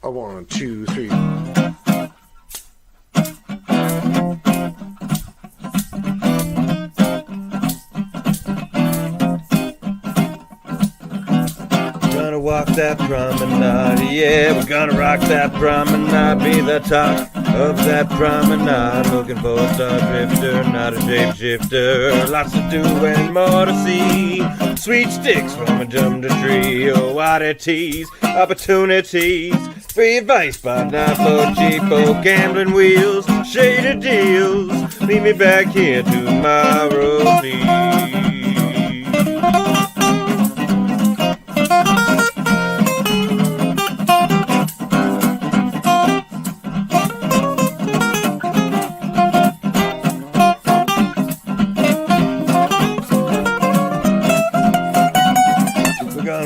A 1, 2, 3. Gonna walk that promenade, yeah, we're gonna rock that promenade, be the talk of that promenade. Looking for a star drifter, not a shapeshifter. Lots to do and more to see. Sweet sticks from a jump tree, oh, oddities, opportunities. Free advice, but not for cheapo gambling wheels. Shaded deals, meet me back here tomorrow, please.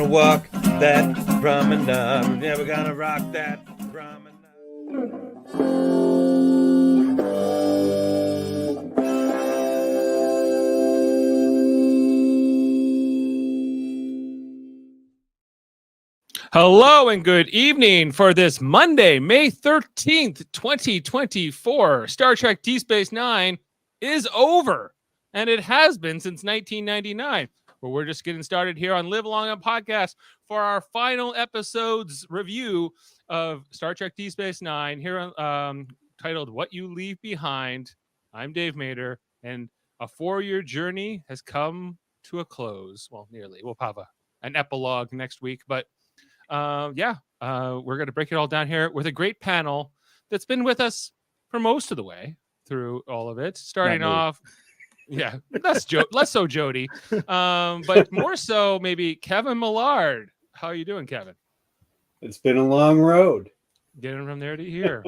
Walk that promenade. Yeah, we're gonna rock that promenade. Hello and good evening for this Monday, May 13th, 2024. Star Trek DS9 is over, and it has been since 1999. But we're just getting started here on Live Along On Podcast for our final episode's review of Star Trek DS9 here on titled What You Leave Behind. I'm Dave Mader, and a 4-year journey has come to a close. Well, nearly. We'll have an epilogue next week, but we're going to break it all down here with a great panel that's been with us for most of the way through all of it. Starting off... Yeah, less so Jody, but more so maybe Kevin Millard. How are you doing, Kevin? It's been a long road. Getting from there to here.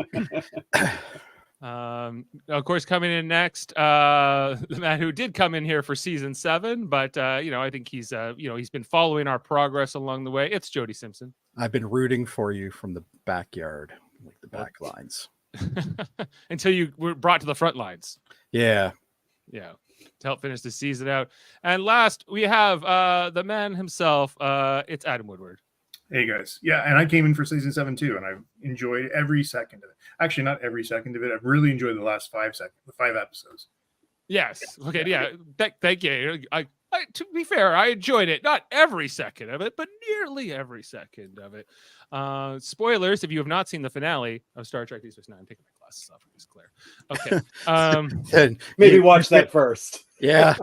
Of course, coming in next, the man who did come in here for season 7, but I think he's he's been following our progress along the way. It's Jody Simpson. I've been rooting for you from the backyard, like the back lines, until you were brought to the front lines. Yeah. To help finish the season out. And last, we have the man himself. It's Adam Woodward. Hey, guys. Yeah, and I came in for season 7, too, and I've enjoyed every second of it. Actually, not every second of it. I've really enjoyed the last 5 episodes. Yes. Okay, yeah. Thank you. To be fair, I enjoyed it. Not every second of it, but nearly every second of it. Spoilers, if you have not seen the finale of Star Trek DS9, I'm taking my glasses off, it's clear. Okay. Maybe watch that first. Yeah.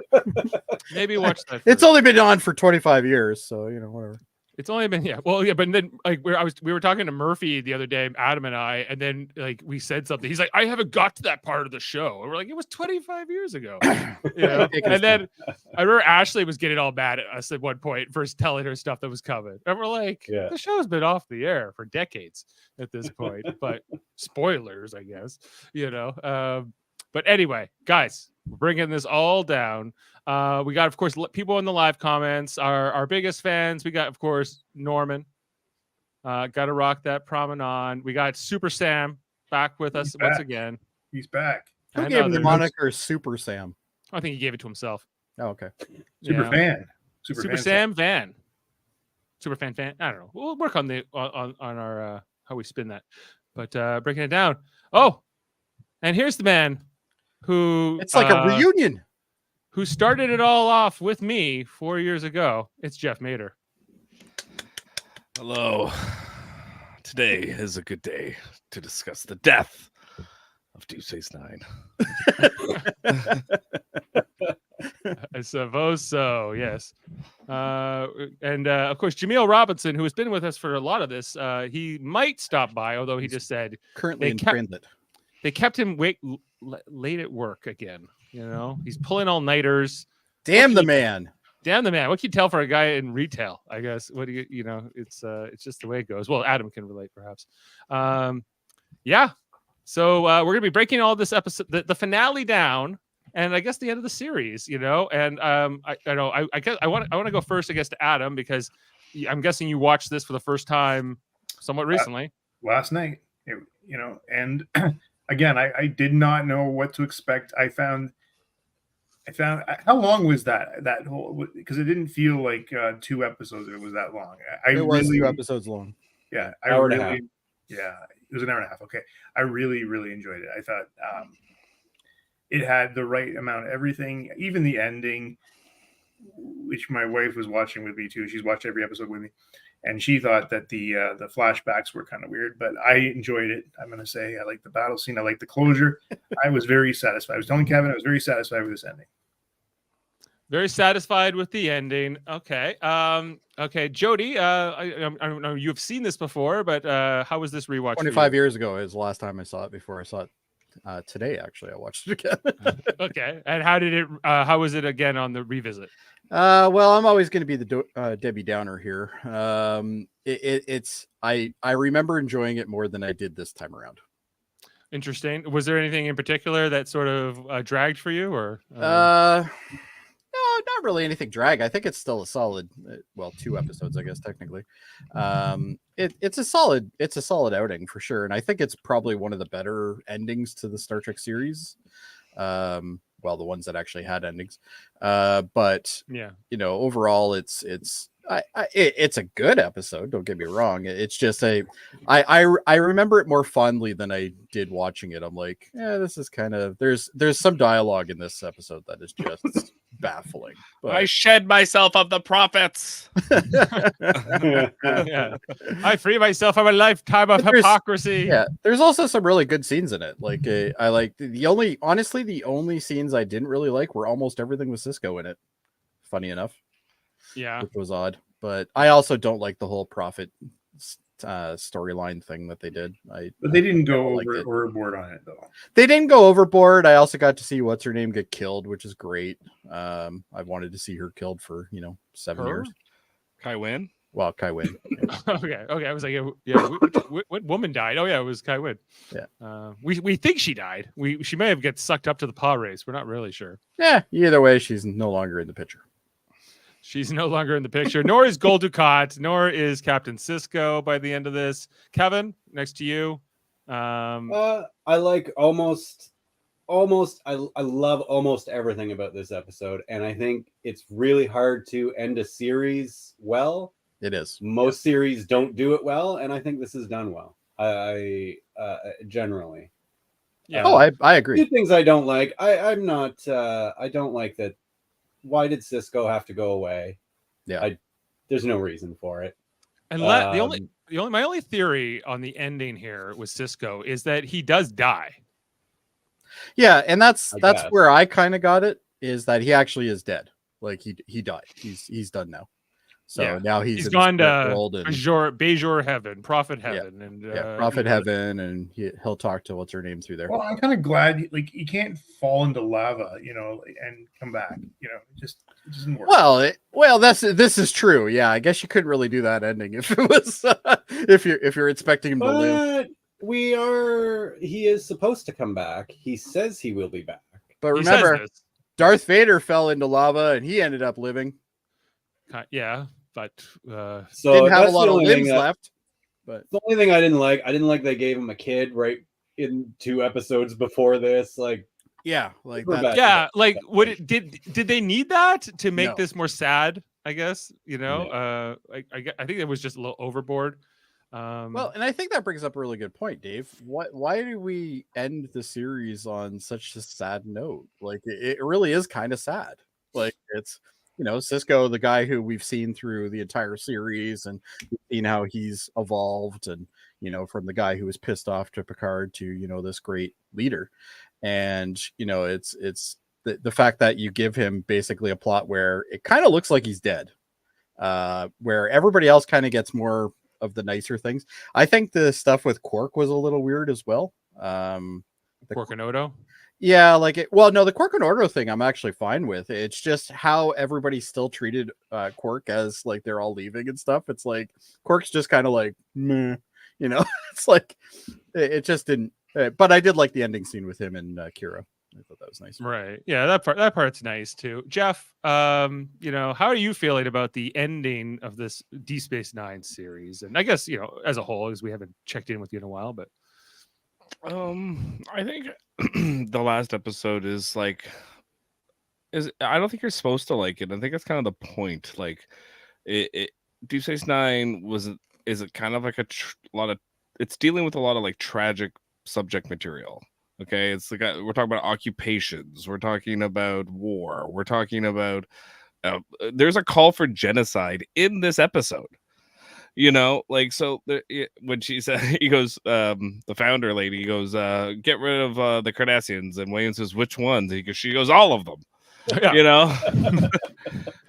Maybe watch that first. It's only been on for 25 years, so whatever. It's only been but then we were talking to Murphy the other day, Adam and I, and then we said something. He's like, I haven't got to that part of the show. And we're like, it was 25 years ago. And then I remember Ashley was getting all mad at us at one point for telling her stuff that was coming. And we're like, the show's been off the air for decades at this point. But spoilers, I guess. But anyway, guys, we're bringing this all down. We got, of course, people in the live comments, our biggest fans. We got, of course, Norman. Got to rock that promenade. We got Super Sam back with us once again. He's back. Who gave him the moniker Super Sam? I think he gave it to himself. Oh, okay. Super fan. Super Sam Van. Super fan. I don't know. We'll work on our how we spin that. But breaking it down. Oh, and here's the man who it's like a reunion. Who started it all off with me 4 years ago. It's Jeff Mader. Hello. Today is a good day to discuss the death of DS9. I suppose so, yes. And of course, Jaemeel Robinson, who has been with us for a lot of this, he might stop by, although he just said currently in transit. They kept him late at work again. He's pulling all-nighters. Damn the man. What can you tell for a guy in retail? I guess. What do it's just the way it goes. Well, Adam can relate, perhaps. So we're gonna be breaking all this episode, the finale down, and I guess the end of the series. And I guess I want to go first, I guess, to Adam, because I'm guessing you watched this for the first time somewhat recently. Last night, and again, I did not know what to expect. I found how long was that whole, because it didn't feel like 2 episodes. It was that long. It was 2 episodes long. Yeah, Hour and a half. Yeah, it was an hour and a half. Okay, I really enjoyed it. I thought it had the right amount of everything, even the ending, which my wife was watching with me too. She's watched every episode with me, and she thought that the flashbacks were kind of weird, but I enjoyed it. I'm gonna say I like the battle scene. I like the closure. I was very satisfied. I was telling Kevin I was very satisfied with this ending. Very satisfied with the ending. Okay. Okay, Jody. I don't know. You've seen this before, but how was this rewatch? 25 years ago is the last time I saw it. Before I saw it today, actually, I watched it again. Okay. And how did it? How was it again on the revisit? Well, I'm always going to be the Debbie Downer here. I remember enjoying it more than I did this time around. Interesting. Was there anything in particular that sort of dragged for you, or? No, not really anything drag. I think it's still a solid, 2 episodes, I guess, technically. It's a solid outing for sure. And I think it's probably one of the better endings to the Star Trek series. The ones that actually had endings. But yeah, overall it's a good episode. Don't get me wrong. It's just I remember it more fondly than I did watching it. I'm like, yeah, this is kind of, there's some dialogue in this episode that is just baffling. But I shed myself of the prophets. yeah. I free myself from a lifetime of hypocrisy. Yeah, there's also some really good scenes in it. Like I like the only scenes I didn't really like were almost everything with Sisko in it. Funny enough. Yeah, which was odd. But I also don't like the whole prophet storyline thing that they did. But they didn't go overboard on it, though. They didn't go overboard. I also got to see what's her name get killed, which is great. I wanted to see her killed for 7 years. Kai Wynn. Well, Kai Wynn. Yeah. okay. I was like, what woman died? Oh yeah, it was Kai Wynn. Yeah. We think she died. She may have get sucked up to the paw race. We're not really sure. Yeah. Either way, she's no longer in the picture. She's no longer in the picture, nor is Gul Dukat, nor is Captain Sisko by the end of this. Kevin, next to you. I like almost I love almost everything about this episode, and I think it's really hard to end a series well. It is. Most series don't do it well, and I think this is done well. I generally. Yeah. I agree. Two things I don't like. I don't like that. Why did Sisko have to go away? Yeah. There's no reason for it. And my only theory on the ending here with Sisko is that he does die. Yeah, and that's guess. where I kind of got it, is that he actually is dead. Like he died. He's done now. So now he's gone to and Bejor heaven, Prophet heaven, and Prophet heaven, and he'll talk to what's her name through there. Well, I'm kind of glad you can't fall into lava, and come back. It just doesn't work. Well, this is true. Yeah, I guess you couldn't really do that ending if it was if you're expecting him to live. He is supposed to come back. He says he will be back. But remember, Darth Vader fell into lava and he ended up living. Yeah, but so didn't have a lot of limbs left. But the only thing I didn't like they gave him a kid right in 2 episodes before this. Like, yeah, like that. Yeah, like did they need that to make this more sad? I guess I think it was just a little overboard. Well, and I think that brings up a really good point, Dave. Why do we end the series on such a sad note? Like, it really is kind of sad. Like, it's Sisko, the guy who we've seen through the entire series, and seen how he's evolved, and from the guy who was pissed off to Picard to this great leader, and it's the fact that you give him basically a plot where it kind of looks like he's dead, where everybody else kind of gets more of the nicer things. I think the stuff with Quark was a little weird as well. Quark and Odo. Yeah, the Quark and Ordo thing I'm actually fine with. It's just how everybody still treated Quark as like they're all leaving and stuff. It's like Quark's just kind of like, meh, it's like it just didn't. But I did like the ending scene with him and Kira. I thought that was nice. Right. Yeah, that part's nice too. Jeff, how are you feeling about the ending of this Deep Space Nine series? And I guess, as a whole, as we haven't checked in with you in a while, but I think the last episode is I don't think you're supposed to like it. I think that's kind of the point. Like, Deep Space Nine is it kind of like a lot of it's dealing with a lot of like tragic subject material. Okay, it's like we're talking about occupations, we're talking about war, we're talking about there's a call for genocide in this episode. You know, like, so when she said, he goes, the founder lady goes, get rid of the Cardassians, and Wayne says, which ones? She goes, all of them. Yeah. You know,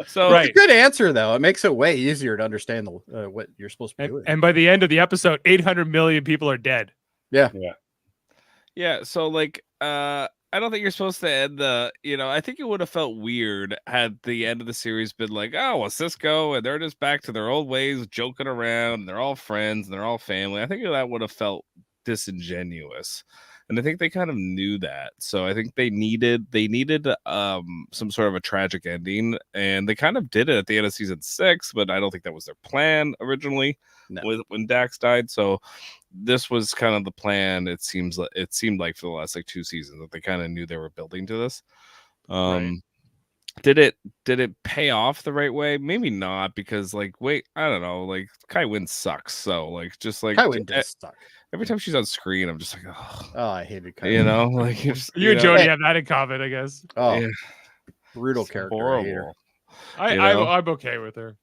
so Right. It's a good answer though. It makes it way easier to understand what you're supposed to be doing. And by the end of the episode, 800 million people are dead. Yeah. So like, I don't think you're supposed to end the, you know, I think it would have felt weird had the end of the series been like, oh, well, Cisco, and they're just back to their old ways, joking around, and they're all friends, and they're all family. I think that would have felt disingenuous. And I think they kind of knew that. So I think they needed some sort of a tragic ending, and they kind of did it at the end of season 6, but I don't think that was their plan originally. No. When Dax died. So this was kind of the plan. It seemed like for the last like 2 seasons that they kind of knew they were building to this. Right. Did it pay off the right way? Maybe not, because like, I don't know, like Kai Wynn sucks. So like, just like Kai Wynn does suck. Every time she's on screen, I'm just like, oh, I hated Kai. You know, like you and Jody have that in common, I guess. Oh, yeah. Brutal It's character. horrible. I'm okay with her.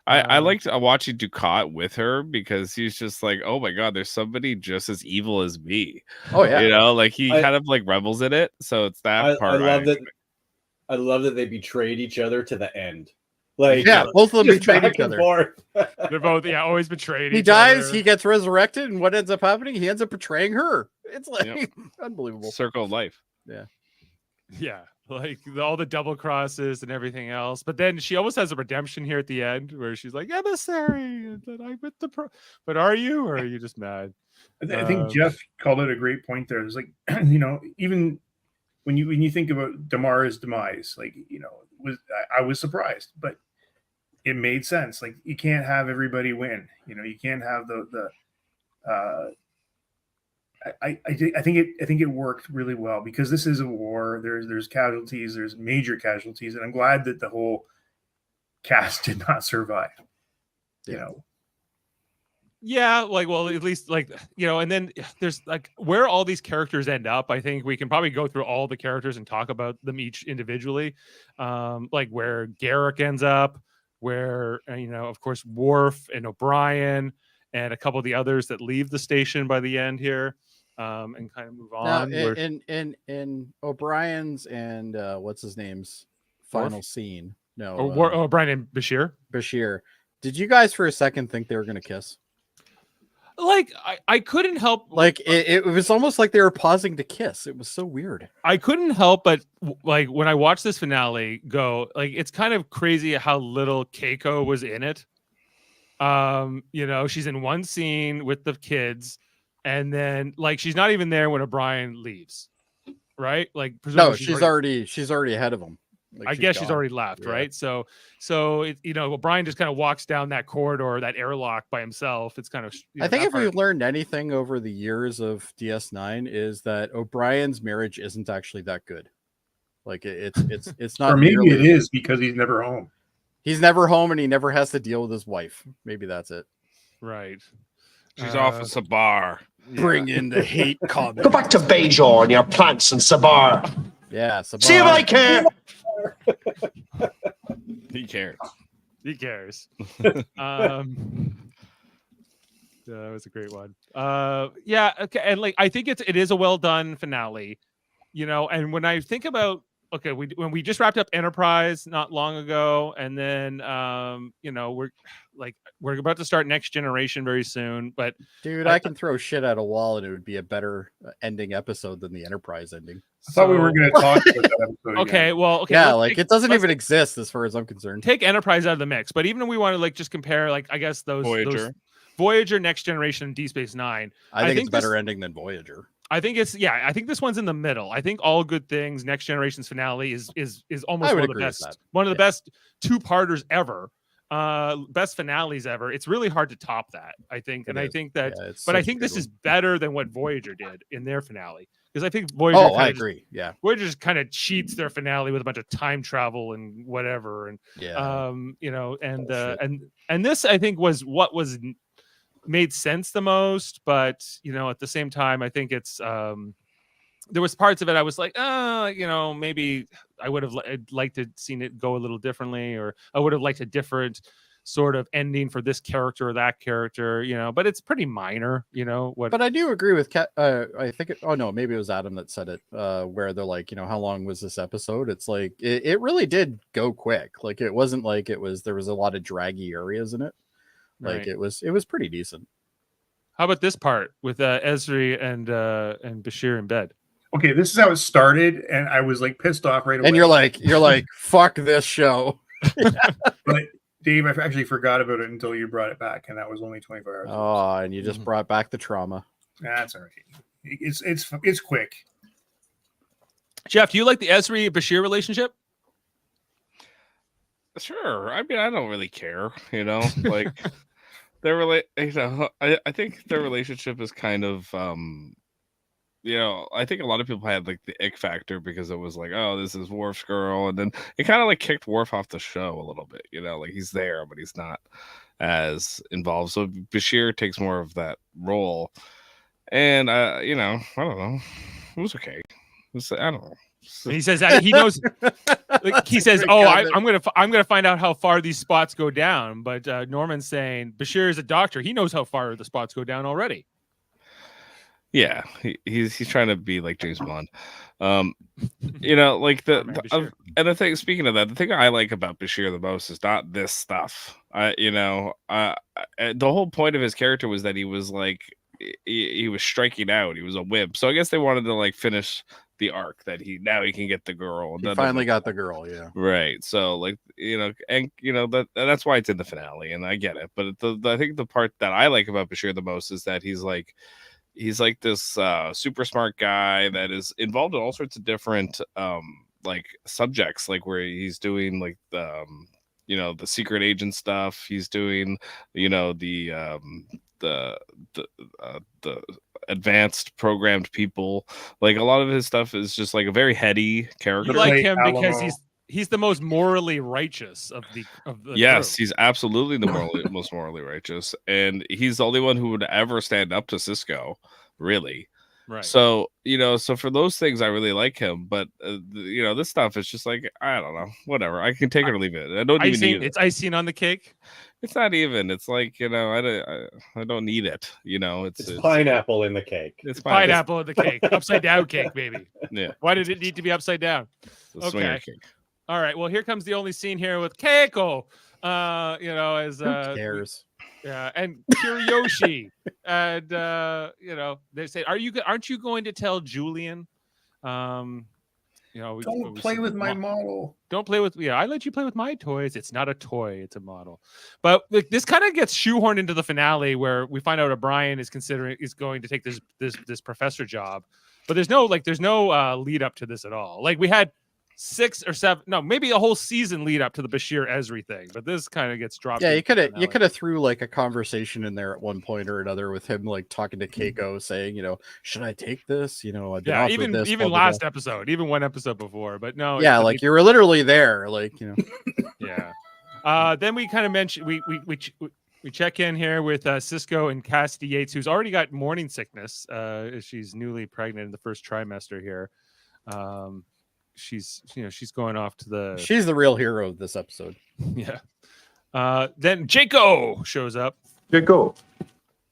I liked watching Ducat with her, because he's just like, oh my god, there's somebody just as evil as me. Oh yeah, you know, like he kind of like rebels in it. So it's that part. I love that they betrayed each other to the end. Like, yeah, both of them just betrayed back each and other. forth. They're both always betrayed. He each dies, other. he gets resurrected, and what ends up happening? He ends up betraying her. It's like Yep. unbelievable. Circle of life. Yeah, like all the double crosses and everything else. But then she almost has a redemption here at the end, where she's like, "Emissary, and then I with the But are you, or are you just mad?" I think Jeff called it a great point there. It's like, you know, even when you think about Damara's demise, like, you know, I was surprised, but it made sense. Like, you can't have everybody win. You know, you can't have I think it worked really well, because this is a war. There's casualties, there's major casualties, and I'm glad that the whole cast did not survive. You know. Yeah, like, well, at least, like, you know, and then there's like where all these characters end up. I think we can probably go through all the characters and talk about them each individually. Like where Garrick ends up, where, you know, of course, Worf and O'Brien and a couple of the others that leave the station by the end here, and kind of move on. Now, in O'Brien's and what's his name's final scene? No, O'Brien and Bashir. Did you guys for a second think they were going to kiss? Like, I couldn't help, like it was almost like they were pausing to kiss. It was so weird. I couldn't help but, like, when I watched this finale go, like, it's kind of crazy how little Keiko was in it. You know, she's in one scene with the kids, and then like she's not even there when O'Brien leaves, right? Like, no, she's already ahead of him. Like, I guess she's gone. already left, Yeah. right? So it, you know, O'Brien just kind of walks down that corridor, that airlock by himself. It's kind of, you know, I think that if part. we've learned anything over the years of DS9 is that O'Brien's marriage isn't actually that good. Like it's not. Or maybe nearly it is because he's never home. He's never home, and he never has to deal with his wife. Maybe that's it. Right. She's off of Sabar. Bring in the hate comment. Go back to Bajor and your plants and Sabar. Yeah, Sabar. See if I can. He cares. He cares. That was a great one. Yeah, okay, and like I think it is a well done finale, you know. And when I think about, okay, when we just wrapped up Enterprise not long ago, and then you know, we're about to start Next Generation very soon. But dude, I can throw shit at a wall, and it would be a better ending episode than the Enterprise ending. I thought we were going to talk about that episode. Okay, again. well, okay, Yeah, like it doesn't even exist as far as I'm concerned. Take Enterprise out of the mix. But even if we want to like just compare, like I guess those Voyager, Next Generation, and Deep Space Nine, I think it's a better ending than Voyager. I think I think this one's in the middle. I think All Good Things, Next Generation's finale is almost one of the best, best two-parters ever. Best finales ever. It's really hard to top that, I think. And I think that, but I think this is better than what Voyager did in their finale. Because I think Voyager. Oh, I agree. Yeah. Voyager just kind of cheats their finale with a bunch of time travel and whatever. And, yeah. you know, and this I think was what was made sense the most, but at the same time, I think it's there was parts of it I was like, maybe I would have liked to seen it go a little differently, or I would have liked a different sort of ending for this character or that character, but it's pretty minor, But I do agree with I think maybe it was Adam that said it, where they're like, how long was this episode? It's like it really did go quick. Like it wasn't like there was a lot of draggy areas in it. Like Right. it was pretty decent. How about this part with Ezri and Bashir in bed? Okay, this is how it started, and I was like pissed off right away. And you're like, fuck this show. But Dave, I actually forgot about it until you brought it back, and that was only 24 hours. Oh, and you just brought back the trauma. That's all right. It's quick. Jeff, do you like the Ezri Bashir relationship? Sure. I mean, I don't really care, like I think their relationship is kind of I think a lot of people had like the ick factor because it was like, oh, this is Worf's girl, and then it kind of like kicked Worf off the show a little bit, like he's there but he's not as involved. So Bashir takes more of that role, and I don't know, it was okay. I don't know. And he says that he knows. Like, he says, "Oh, I'm gonna find out how far these spots go down." But Norman's saying Bashir is a doctor; he knows how far the spots go down already. Yeah, he's trying to be like James Bond, like and the thing. Speaking of that, the thing I like about Bashir the most is not this stuff. The whole point of his character was that he was like he was striking out. He was a wimp. So I guess they wanted to like finish the arc that he can get the girl. He finally got the girl, yeah. Right. So like that's why it's in the finale, and I get it. But I think the part that I like about Bashir the most is that he's like this super smart guy that is involved in all sorts of different like subjects, like where he's doing like the secret agent stuff. He's doing the advanced programmed people. Like a lot of his stuff is just like a very heady character. You like him because he's the most morally righteous of the yes crew. He's absolutely the most morally righteous, and he's the only one who would ever stand up to Sisko, really. Right. So so for those things I really like him, but this stuff is just like, I don't know, whatever. I can take it or leave it. I don't even need it. It's icing on the cake. It's not even. It's like, I don't need it. It's pineapple in the cake. It's pineapple in the cake. Upside down cake, baby. Yeah. Why did it need to be upside down? It's swinger cake. All right. Well, here comes the only scene here with Keiko. As who cares? Yeah, and Kiriyoshi, and they say, aren't you going to tell Julian? Don't play with my model. Don't play with I let you play with my toys. It's not a toy, it's a model. But this kind of gets shoehorned into the finale where we find out O'Brien is going to take this professor job, but there's no lead up to this at all. Like we had 6 or 7, no, maybe a whole season lead up to the Bashir Ezri thing, but this kind of gets dropped. Yeah, you could have threw like a conversation in there at one point or another with him like talking to Keiko, saying, should I take this? I've been offered even this, even blah, blah, last blah. episode, even one episode before, but no. Yeah, like you were literally there, like Yeah. Then we kind of mentioned we check in here with Sisko and Cassidy Yates, who's already got morning sickness. She's newly pregnant in the first trimester here. She's going off to she's the real hero of this episode. Yeah. Then Jaco shows up. Jaco.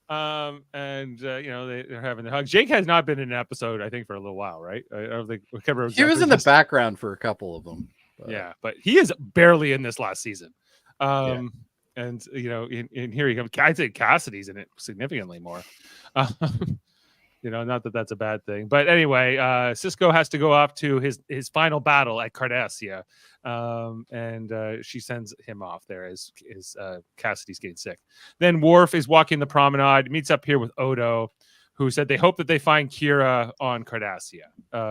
They're having the hug. Jake has not been in an episode, I think, for a little while, right? I don't think he was in the background for a couple of them. But. Yeah, but he is barely in this last season. And in here you come. I'd say Cassidy's in it significantly more. Not that that's a bad thing, but anyway, Sisko has to go off to his final battle at Cardassia, and she sends him off there as Cassidy's getting sick. Then Worf is walking the promenade, meets up here with Odo, who said they hope that they find Kira on Cardassia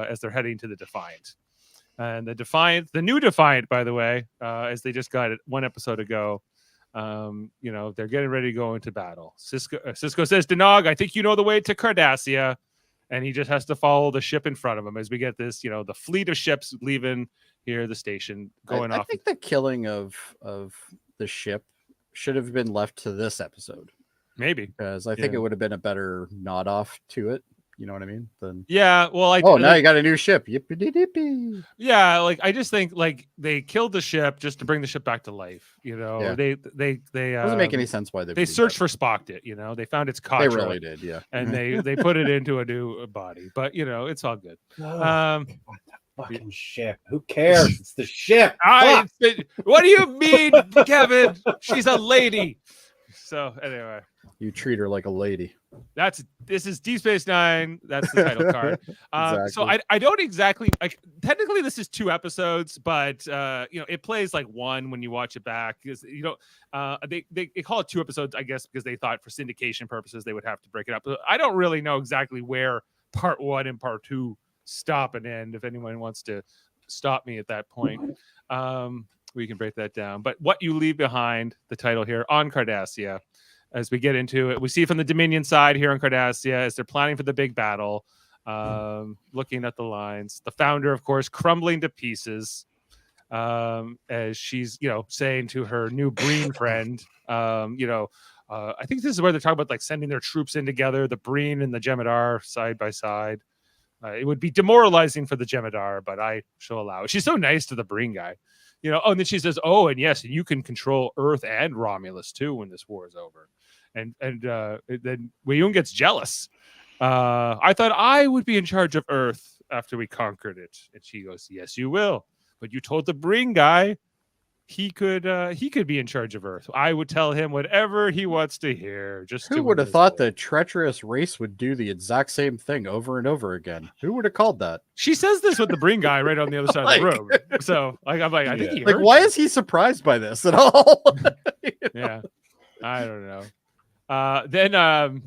as they're heading to the Defiant. And the new Defiant, by the way, as they just got it 1 episode ago. They're getting ready to go into battle. Sisko says, Denog, I think you know the way to Cardassia, and he just has to follow the ship in front of him as we get this, the fleet of ships leaving here, the station going off. I think the killing of the ship should have been left to this episode. Maybe. because I think it would have been a better nod off to it. You know what I mean? Then Yeah. Well, now you got a new ship. Yippee dippy. Yeah, like I just think like they killed the ship just to bring the ship back to life. You know, Yeah. they Doesn't make any sense why they searched for Spocked it. You know, they found its They Katra, really did, yeah. and they put it into a new body. But you know, it's all good. What the fucking ship? Who cares? It's the ship. What do you mean, Kevin? She's a lady. So anyway, You treat her like a lady. this is Deep Space Nine. That's the title card. So I don't exactly like. Technically, this is 2 episodes, but you know, it plays like 1 when you watch it back because you know they call it 2 episodes, I guess, because they thought for syndication purposes they would have to break it up. But I don't really know exactly where part 1 and part 2 stop and end. If anyone wants to stop me at that point, we can break that down. But what you leave behind, the title here on Cardassia. As we get into it, we see from the Dominion side here on Cardassia as they're planning for the big battle, looking at the lines. The founder, of course, crumbling to pieces as she's, you know, saying to her new Breen friend, you know, I think this is where they're talking about like sending their troops in together, the Breen and the Jem'Hadar side by side. It would be demoralizing for the Jem'Hadar, but I shall allow it. She's so nice to the Breen guy. You know, and then she says, "Oh, and yes, you can control Earth and Romulus too when this war is over." And then Wayun gets jealous. I thought I would be in charge of Earth after we conquered it, and she goes, "Yes, you will. But you told the Breen guy he could be in charge of Earth. I would tell him whatever he wants to hear." Just who would have thought the treacherous race would do the exact same thing over and over again? Who would have called that? She says this with the Breen guy right on the other side of the room. So like, I'm like, I think he heard why you. is he surprised by this at all? Yeah, I don't know. Then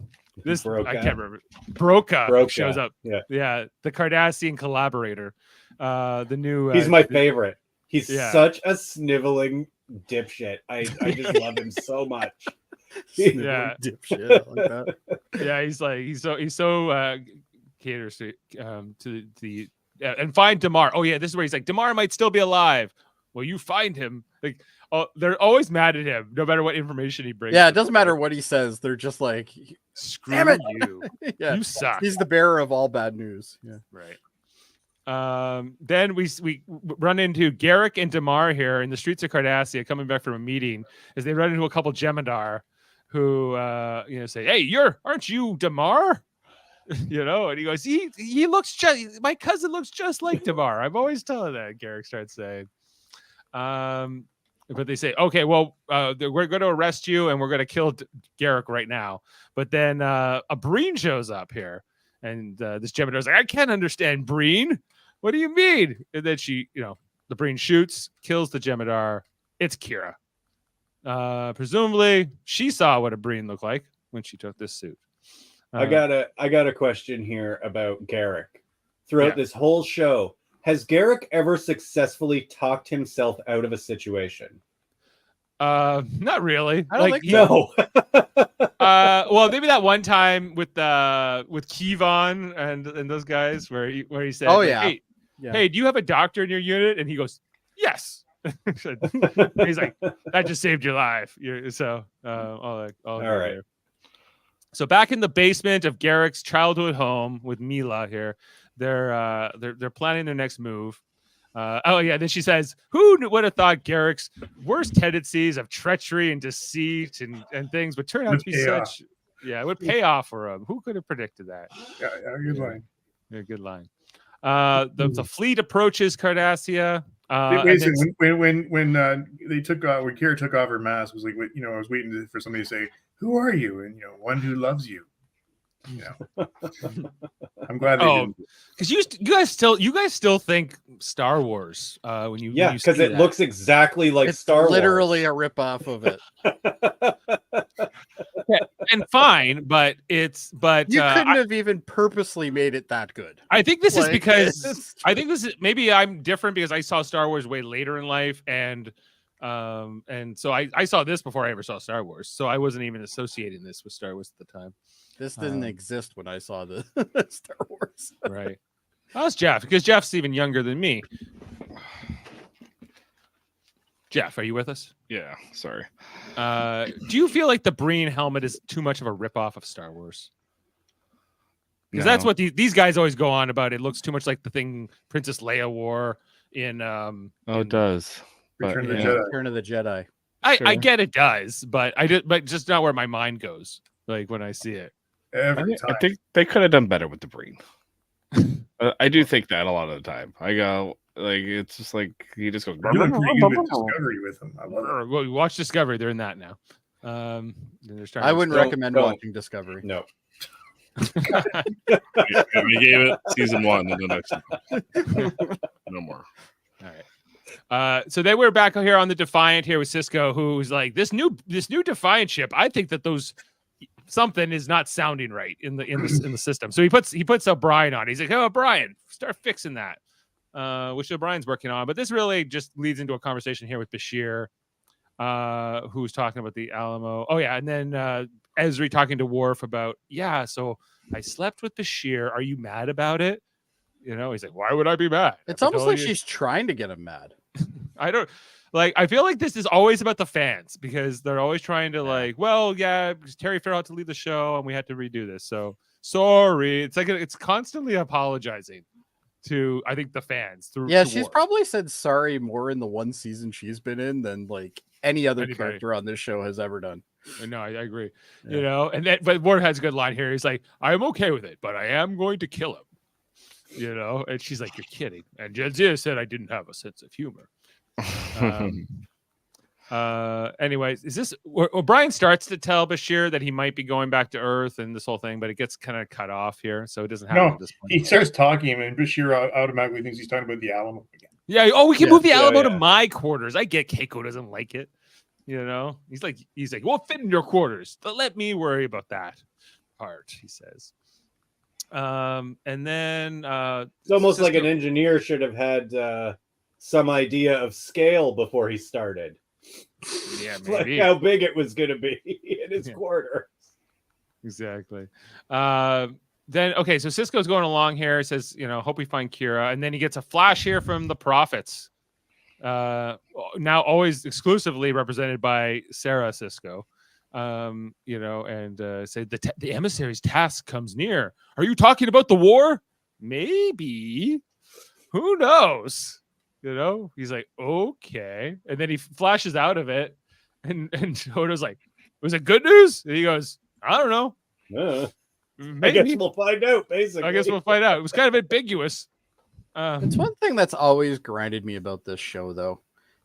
this Broca. I can't remember. Broca shows up. Yeah, the Cardassian collaborator. The new. He's my favorite. He's yeah. such a sniveling dipshit. I just love him so much. Yeah, dipshit I like that. Yeah, he's so caters to the and find Damar. Oh yeah, this is where he's like, Damar might still be alive. Well, you find him. Like, oh, they're always mad at him, no matter what information he brings. Yeah, it doesn't matter what he says. They're just like, screw you. Yeah, you suck. He's the bearer of all bad news. Yeah, right. Then we run into Garrick and Damar here in the streets of Cardassia, coming back from a meeting, as they run into a couple Jem'Hadar who you know, say, "Hey, aren't you Damar?" You know, and he goes, he looks just, my cousin looks just like Damar. I'm always telling that, Garrick starts saying. But they say, okay, well, we're going to arrest you and we're going to kill Garrick right now. But then a Breen shows up here, and this Jem'Hadar's like, I can't understand Breen. What do you mean? And then she, you know, the Breen shoots, kills the Jem'Hadar. It's Kira. Presumably, she saw what a Breen looked like when she took this suit. I got a question here about Garrick. Throughout this whole show, has Garrick ever successfully talked himself out of a situation? Not really. I don't think no. Well, maybe that one time with Kevon and those guys where he said, "Oh yeah, hey, do you have a doctor in your unit?" And he goes, "Yes." He's like, "That just saved your life." So all right. There. So back in the basement of Garrick's childhood home with Mila here, they're planning their next move. Then she says, "Who would have thought Garrick's worst tendencies of treachery and deceit and things would turn out to be such? Yeah, it would pay off for him. Who could have predicted that?" Yeah, good line. Yeah, good line. The fleet approaches Cardassia. When Kira took off her mask, was like, you know, I was waiting for somebody to say, "Who are you?" And you know, one who loves you. You know, I'm glad they didn't. Because you guys still think Star Wars when you because it looks exactly like Star Wars. Literally a ripoff of it. And fine, but you couldn't have even purposely made it that good. I think this is because maybe I'm different because I saw Star Wars way later in life, and so I saw this before I ever saw Star Wars, so I wasn't even associating this with Star Wars at the time. This didn't exist when I saw the Star Wars. Right. How's Jeff? Because Jeff's even younger than me. Jeff, are you with us? Yeah, sorry. Do you feel like the Breen helmet is too much of a ripoff of Star Wars? Because that's what these guys always go on about. It looks too much like the thing Princess Leia wore in. It does. Return of the yeah. Jedi. Return of the Jedi. I get it does, but but just not where my mind goes. Like when I see it. Every I time. think they could have done better with the Breen. I do think that a lot of the time. I go like it's just like he just goes. They're doing pretty good with Discovery with them. I love it. Well, you watch Discovery. They're in that now. I wouldn't Don't- recommend don't. watching Discovery. No. We gave it season 1 and the next one. No more. All right. So they were back here on the Defiant here with Cisco, who's like this new Defiant ship. I think that something is not sounding right in the system. So he puts O'Brien on. He's like, "Oh, O'Brien, start fixing that," which O'Brien's working on. But this really just leads into a conversation here with Bashir, who's talking about the Alamo. Oh yeah, and then Ezri talking to Worf about so I slept with Bashir. Are you mad about it? You know, he's like, why would I be mad? It's almost like she's trying to get him mad. I don't like. I feel like this is always about the fans because they're always trying to because Terry Farrell had to leave the show and we had to redo this. So sorry. It's like it's constantly apologizing to I think the fans through. Yeah, to she's Worf. probably said sorry more in the one season she's been in than like any other character on this show has ever done. No, I agree. Yeah. You know, and but Ward has a good line here. He's like, I'm okay with it, but I am going to kill him. You know, and she's like, you're kidding. And Jadzia said I didn't have a sense of humor. Anyways, is this O'Brien starts to tell Bashir that he might be going back to Earth and this whole thing, but it gets kind of cut off here, so it doesn't happen No, at this point. he starts talking, and Bashir automatically thinks he's talking about the Alamo again. Yeah. Oh, we can move the Alamo to yeah. my quarters. I get Keiko doesn't like it. You know, he's like, well, fit in your quarters, but let me worry about that part. He says. And then It's almost like Cisco- an engineer should have had some idea of scale before he started. Yeah, Like maybe. how big it was going to be in his quarter. Exactly. Then okay, so Cisco's going along here. Says, hope we find Kira, and then he gets a flash here from the Prophets. Now always exclusively represented by Sarah Cisco. And say the emissary's task comes near. Are you talking about the war? Maybe. Who knows? He's like, okay, and then he flashes out of it, and Odo's like, was it good news? And he goes, I don't know. I guess we'll find out. Basically, I guess we'll find out. It was kind of ambiguous. It's one thing that's always grinded me about this show, though,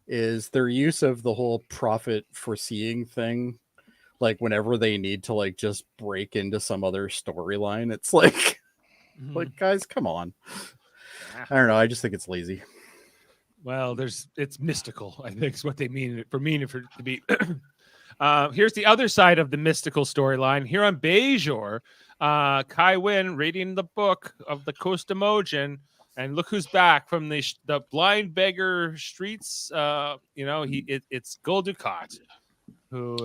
is their use of the whole prophet foreseeing thing. Like whenever they need to like just break into some other storyline, it's like, guys, come on. I don't know. I just think it's lazy. Well, it's mystical, I think is what they mean for it to be. Here's the other side of the mystical storyline. Here on Bajor, Kai Wynn reading the book of the Kostamojan, and look who's back from the blind beggar streets. It's Gul Dukat, who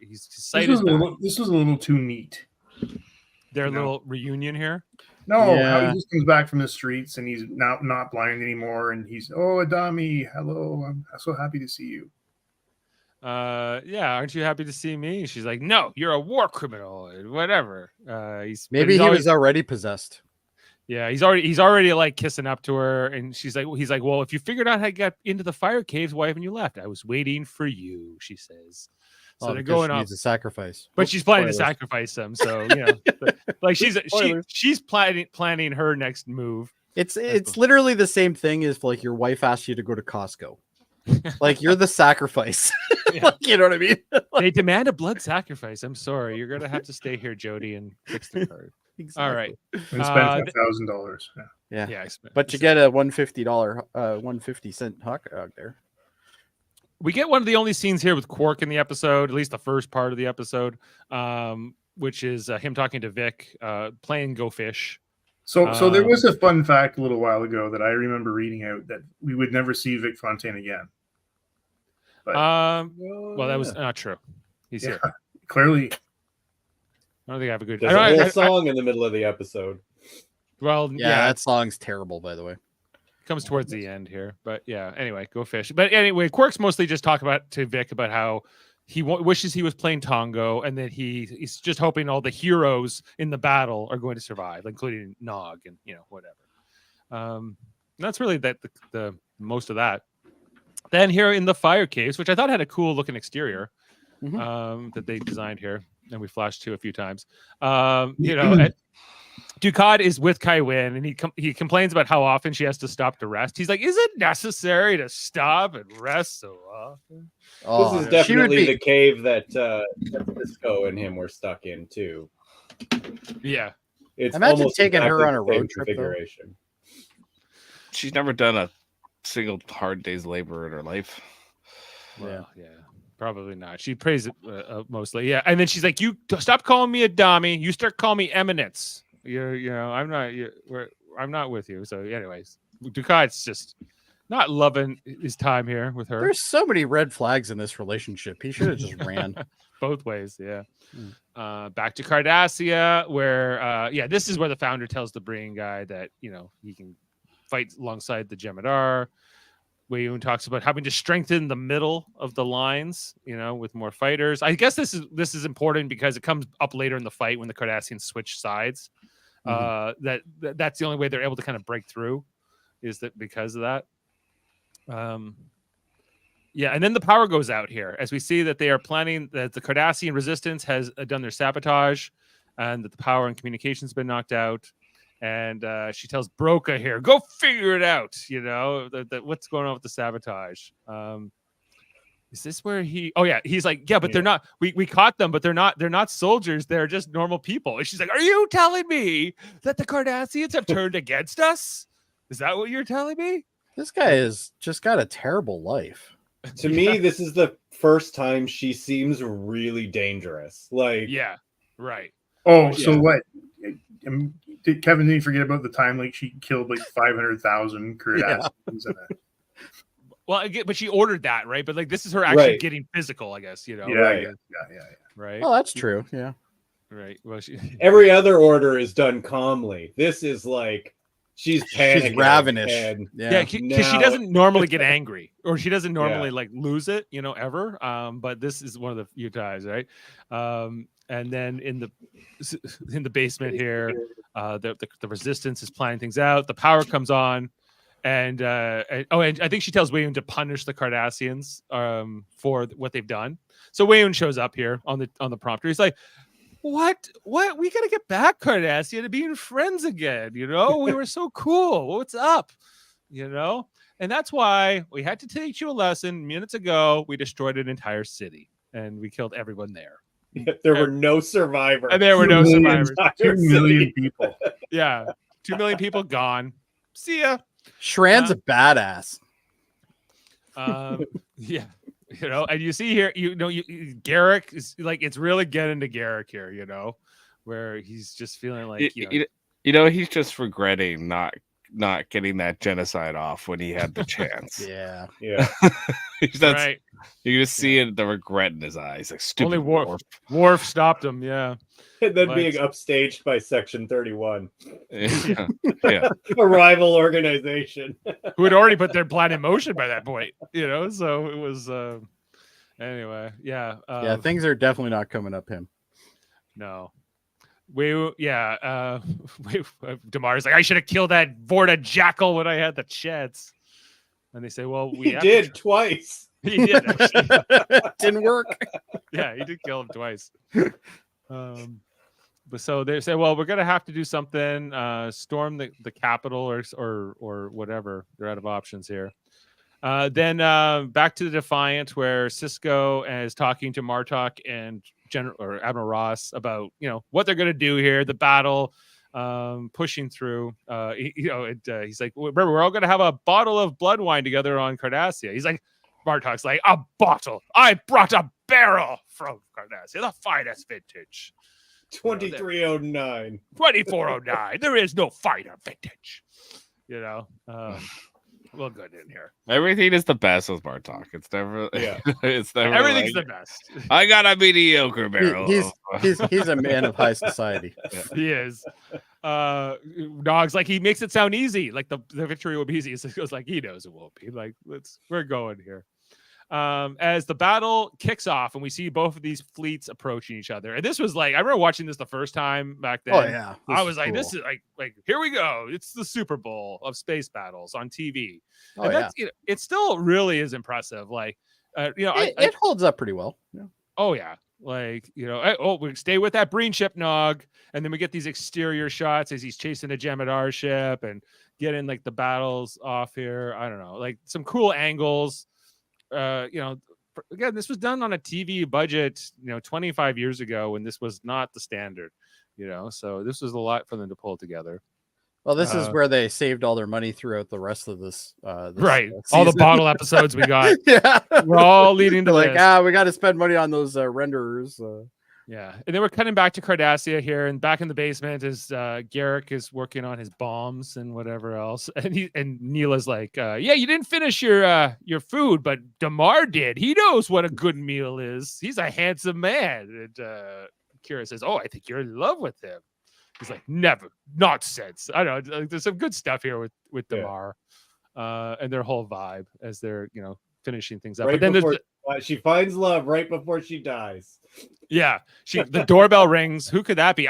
he's sight is back. This was a little too neat. Their little reunion here. No, Yeah. how he just comes back from the streets and he's now not blind anymore, and he's Adami, hello, I'm so happy to see you. Aren't you happy to see me? She's like, no, you're a war criminal, and whatever. He's Was already possessed. Yeah, he's already like kissing up to her, and he's like, well, if you figured out how to get into the fire caves, why haven't you left? I was waiting for you, she says. So they're going up. Needs a sacrifice, but she's planning to spoilers. sacrifice them. So like she's planning her next move. It's literally the same thing as like your wife asks you to go to Costco. Like you're the sacrifice. Like, you know what I mean? They demand a blood sacrifice. I'm sorry, you're gonna have to stay here, Jody, and fix the card. Exactly. All right. And spend $1,000. Yeah. I But you get a $150, 150-cent hot dog there. We get one of the only scenes here with Quark in the episode, at least the first part of the episode, which is him talking to Vic, playing Go Fish. So there was a fun fact a little while ago that I remember reading out that we would never see Vic Fontaine again. But well, that was not true. He's here. Clearly. I don't think I have a good. There's a whole song in the middle of the episode. Well, Yeah, that song's terrible, by the way. comes towards the end here. But yeah, anyway, go fish. But anyway, Quark's mostly just talk about to Vic about how he wishes he was playing Tongo, and that he's just hoping all the heroes in the battle are going to survive, including Nog and whatever. That's really the most of that. Then here in the fire caves, which I thought had a cool looking exterior, that they designed here, and we flashed to a few times. Dukat is with Kai Wynn, and he complains about how often she has to stop to rest. He's like, "Is it necessary to stop and rest so often?" This is definitely the cave that Cisco and him were stuck in too. Yeah, it's imagine almost taking her exactly on a the same road trip. configuration. She's never done a single hard day's labor in her life. Well, yeah, probably not. She prays it mostly. Yeah, and then she's like, "You stop calling me a dummy. You start calling me Eminence. I'm not with you." So, anyways, Dukat's just not loving his time here with her. There's so many red flags in this relationship. He should have just ran both ways. Yeah. Back to Cardassia, where this is where the founder tells the Brain guy that he can fight alongside the Jem'Hadar. Weyoun talks about having to strengthen the middle of the lines, with more fighters. I guess this is important because it comes up later in the fight when the Cardassians switch sides. That's the only way they're able to kind of break through, is that because of that. And then the power goes out here as we see that they are planning that the Cardassian resistance has done their sabotage, and that the power and communication's been knocked out. And she tells Broca here, "Go figure it out." What's going on with the sabotage. Is this where he? Oh yeah, he's like, yeah, but they're not. We caught them, but they're not soldiers. They're just normal people. And she's like, "Are you telling me that the Cardassians have turned against us? Is that what you're telling me?" This guy has just got a terrible life. To me, this is the first time she seems really dangerous. Yeah, right. Oh, so what? Did Kevin forget about the time she killed 500,000 Cardassians in it? Well, but she ordered that, right? But this is her actually getting physical, I guess. Yeah. Right. Oh, that's true. Yeah. Right. Well, every other order is done calmly. This is she's panicking. She's ravenous. Because she doesn't normally get angry, or she doesn't normally lose it, ever. But this is one of the few times, right? And then in the basement here, the resistance is planning things out. The power comes on, and I think she tells Weyoun to punish the Cardassians for what they've done. So Weyoun shows up here on the prompter. He's like, What? We gotta get back, Cardassia, to being friends again. We were so cool. What's up? And that's why we had to teach you a lesson. Minutes ago, we destroyed an entire city and we killed everyone there. There were no survivors. And there were no survivors. 2 million people. Yeah. 2 million people gone. See ya. Shran's a badass. Yeah. And you see here, Garrick is it's really getting to Garrick here, where he's just feeling like, he's just regretting not getting that genocide off when he had the chance. Yeah. Right. You just see it, the regret in his eyes. Like, stupid. Only Worf stopped him. Yeah. And then being upstaged by Section 31. Yeah. A rival organization. Who had already put their plan in motion by that point, so it was, anyway. Yeah. Things are definitely not coming up him. No. Damar's like, I should have killed that Vorta jackal when I had the chance. And they say, well, he did twice. He did. Didn't work. Yeah, he did kill him twice. But so they say, well, we're gonna have to do something. Storm the capital or whatever. They're out of options here. Then back to the Defiant, where Cisco is talking to Martok and Admiral Ross about what they're gonna do here, the battle, pushing through. He's like, remember, we're all gonna have a bottle of blood wine together on Cardassia. He's like, Martok's like, a bottle. I brought a barrel from Cardassia, the finest vintage. 2309. 2409. There is no finer vintage. Well, good in here. Everything is the best with Bartok. It's never. Yeah. It's never. Everything's the best. I got a mediocre barrel. He's a man of high society. He is. Nog's like, he makes it sound easy, like the victory will be easy. So he goes like, he knows it won't be. Like, we're going here. As the battle kicks off and we see both of these fleets approaching each other. And this was like, I remember watching this the first time back then. Oh yeah, I was like, this is like here we go. It's the Super Bowl of space battles on TV. Oh And yeah, that's, it still really is impressive. Like, it holds up pretty well. Yeah. Oh yeah, like we stay with that Breen ship, Nog, and then we get these exterior shots as he's chasing a Jemadar ship and getting like the battles off here. I don't know, like some cool angles. Again, this was done on a TV budget, 25 years ago when this was not the standard, so this was a lot for them to pull together. Well, this is where they saved all their money throughout the rest of this right. All the bottle episodes we got. Yeah, we're all leading to like, this. we got to spend money on those renderers. Yeah, and then we're cutting back to Cardassia here, and back in the basement is Garrick is working on his bombs and whatever else, and Neela's like, "Yeah, you didn't finish your food, but Damar did. He knows what a good meal is. He's a handsome man." And Kira says, "Oh, I think you're in love with him." He's like, "Never, nonsense." I don't know. There's some good stuff here with Damar, and their whole vibe as they're finishing things up. Right, but then before she finds love right before she dies. Yeah, the doorbell rings. Who could that be?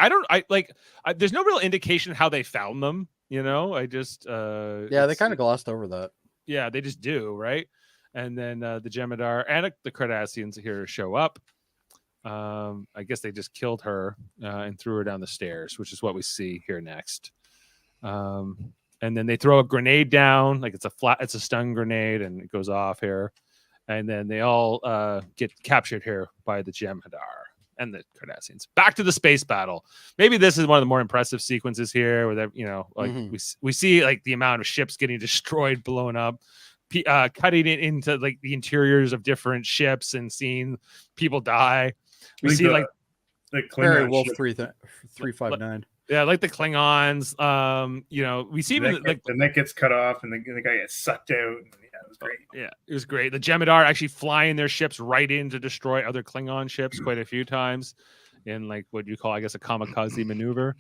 There's no real indication how they found them. I just they kind of glossed over that. Yeah, they just do, right? And then the Jemadar and the Cardassians here show up. I guess they just killed her and threw her down the stairs, which is what we see here next. And then they throw a grenade down, like it's a stun grenade, and it goes off here. And then they all get captured here by the Jemadar and the Cardassians. Back to the space battle. Maybe this is one of the more impressive sequences here, where we see like the amount of ships getting destroyed, blown up, cutting it into like the interiors of different ships and seeing people die. We see the Klingon Wolf ship. 359. Yeah, like the Klingons. We see even the neck gets cut off and the guy gets sucked out. And, it was great. Yeah, it was great. The Jemadar actually flying their ships right in to destroy other Klingon ships quite a few times in like what you call, I guess, a kamikaze maneuver.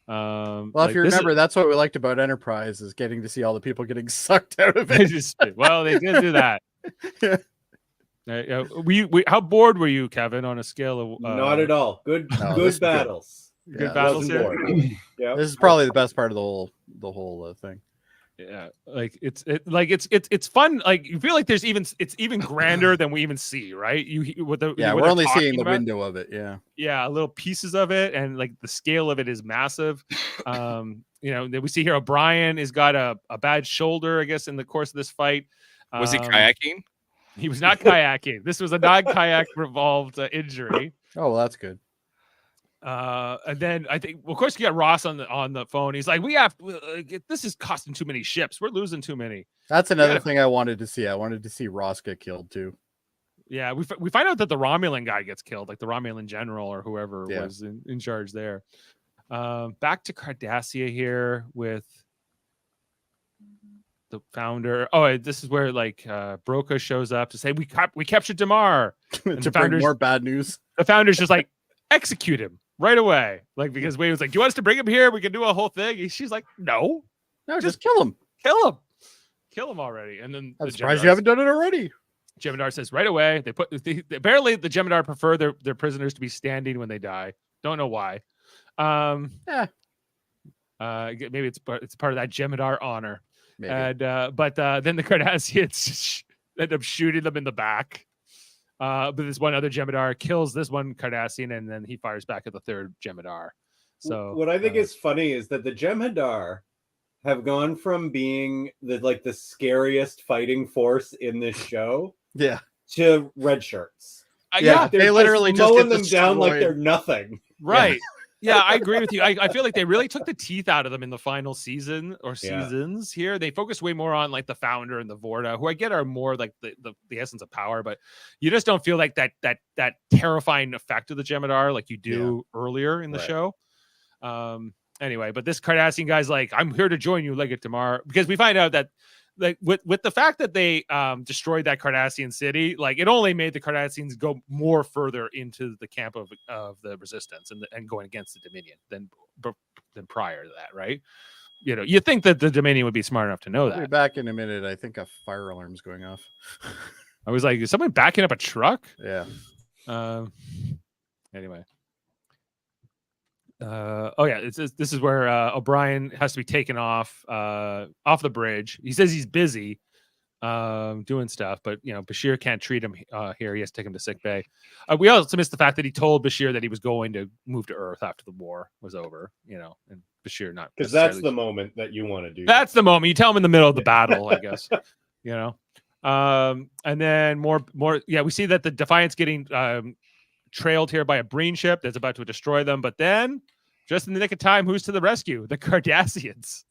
Well, if you remember, that's what we liked about Enterprise, is getting to see all the people getting sucked out of it. They did do that. How bored were you, Kevin, on a scale of not at all. Good battles. Good battles here. Yeah, this is probably the best part of the whole thing. Yeah, like it's fun. Like you feel like it's even grander than we even see, right? We're only seeing the window of it. Yeah, little pieces of it, and like the scale of it is massive. We see here O'Brien has got a bad shoulder, I guess, in the course of this fight. Was he kayaking? He was not kayaking. This was a non-kayak revolved injury. Oh, well, that's good. And then I think, of course, you got Ross on the phone. He's like, this is costing too many ships. We're losing too many. That's another thing I wanted to see. I wanted to see Ross get killed too. Yeah, we find out that the Romulan guy gets killed, like the Romulan general or whoever was in charge there. Back to Cardassia here with the founder. Oh, this is where like Broca shows up to say we captured Damar. To bring more bad news. The founder's just like, execute him right away. Like, because Wade was like, do you want us to bring him here? We can do a whole thing. She's like, no, just kill him. Kill him already. And then I'm surprised you haven't done it already. Jemadar says right away. Apparently the Jemadar prefer their prisoners to be standing when they die. Don't know why. Maybe it's part of that Jemadar honor. Maybe. And but then the Cardassians end up shooting them in the back. But this one other Jemadar kills this one Cardassian, and then he fires back at the third Jemadar. So what I think is funny is that the Jemadar have gone from being the scariest fighting force in this show, to red shirts. They literally just mowing them down like they're nothing. Right. Yeah, I agree with you. I feel like they really took the teeth out of them in the final season or seasons here. They focus way more on like the founder and the Vorta, who I get are more like the essence of power, but you just don't feel like that terrifying effect of the Jemadar like you do earlier in the show. Anyway, but this Cardassian guy's like, I'm here to join you, Legate Damar, because we find out that like with the fact that they destroyed that Cardassian city, like it only made the Cardassians go more further into the camp of the Resistance and going against the Dominion than something prior to that, right? You know, you think that the Dominion would be smart enough to know I'll be that. back in a minute. I think a fire alarm's going off. I was like, is someone backing up a truck? Yeah. Anyway. Oh yeah, this is where O'Brien has to be taken off the bridge. He says he's busy doing stuff, but you know, Bashir can't treat him here. He has to take him to sick bay. We also missed the fact that he told Bashir that he was going to move to Earth after the war was over, you know, and Bashir not, because that's the moment that you want to do. That's the moment. You tell him in the middle of the battle, I guess. You know. And then more yeah, we see that the Defiant's getting trailed here by a Breen ship that's about to destroy them, but then just in the nick of time, who's to the rescue? The Cardassians,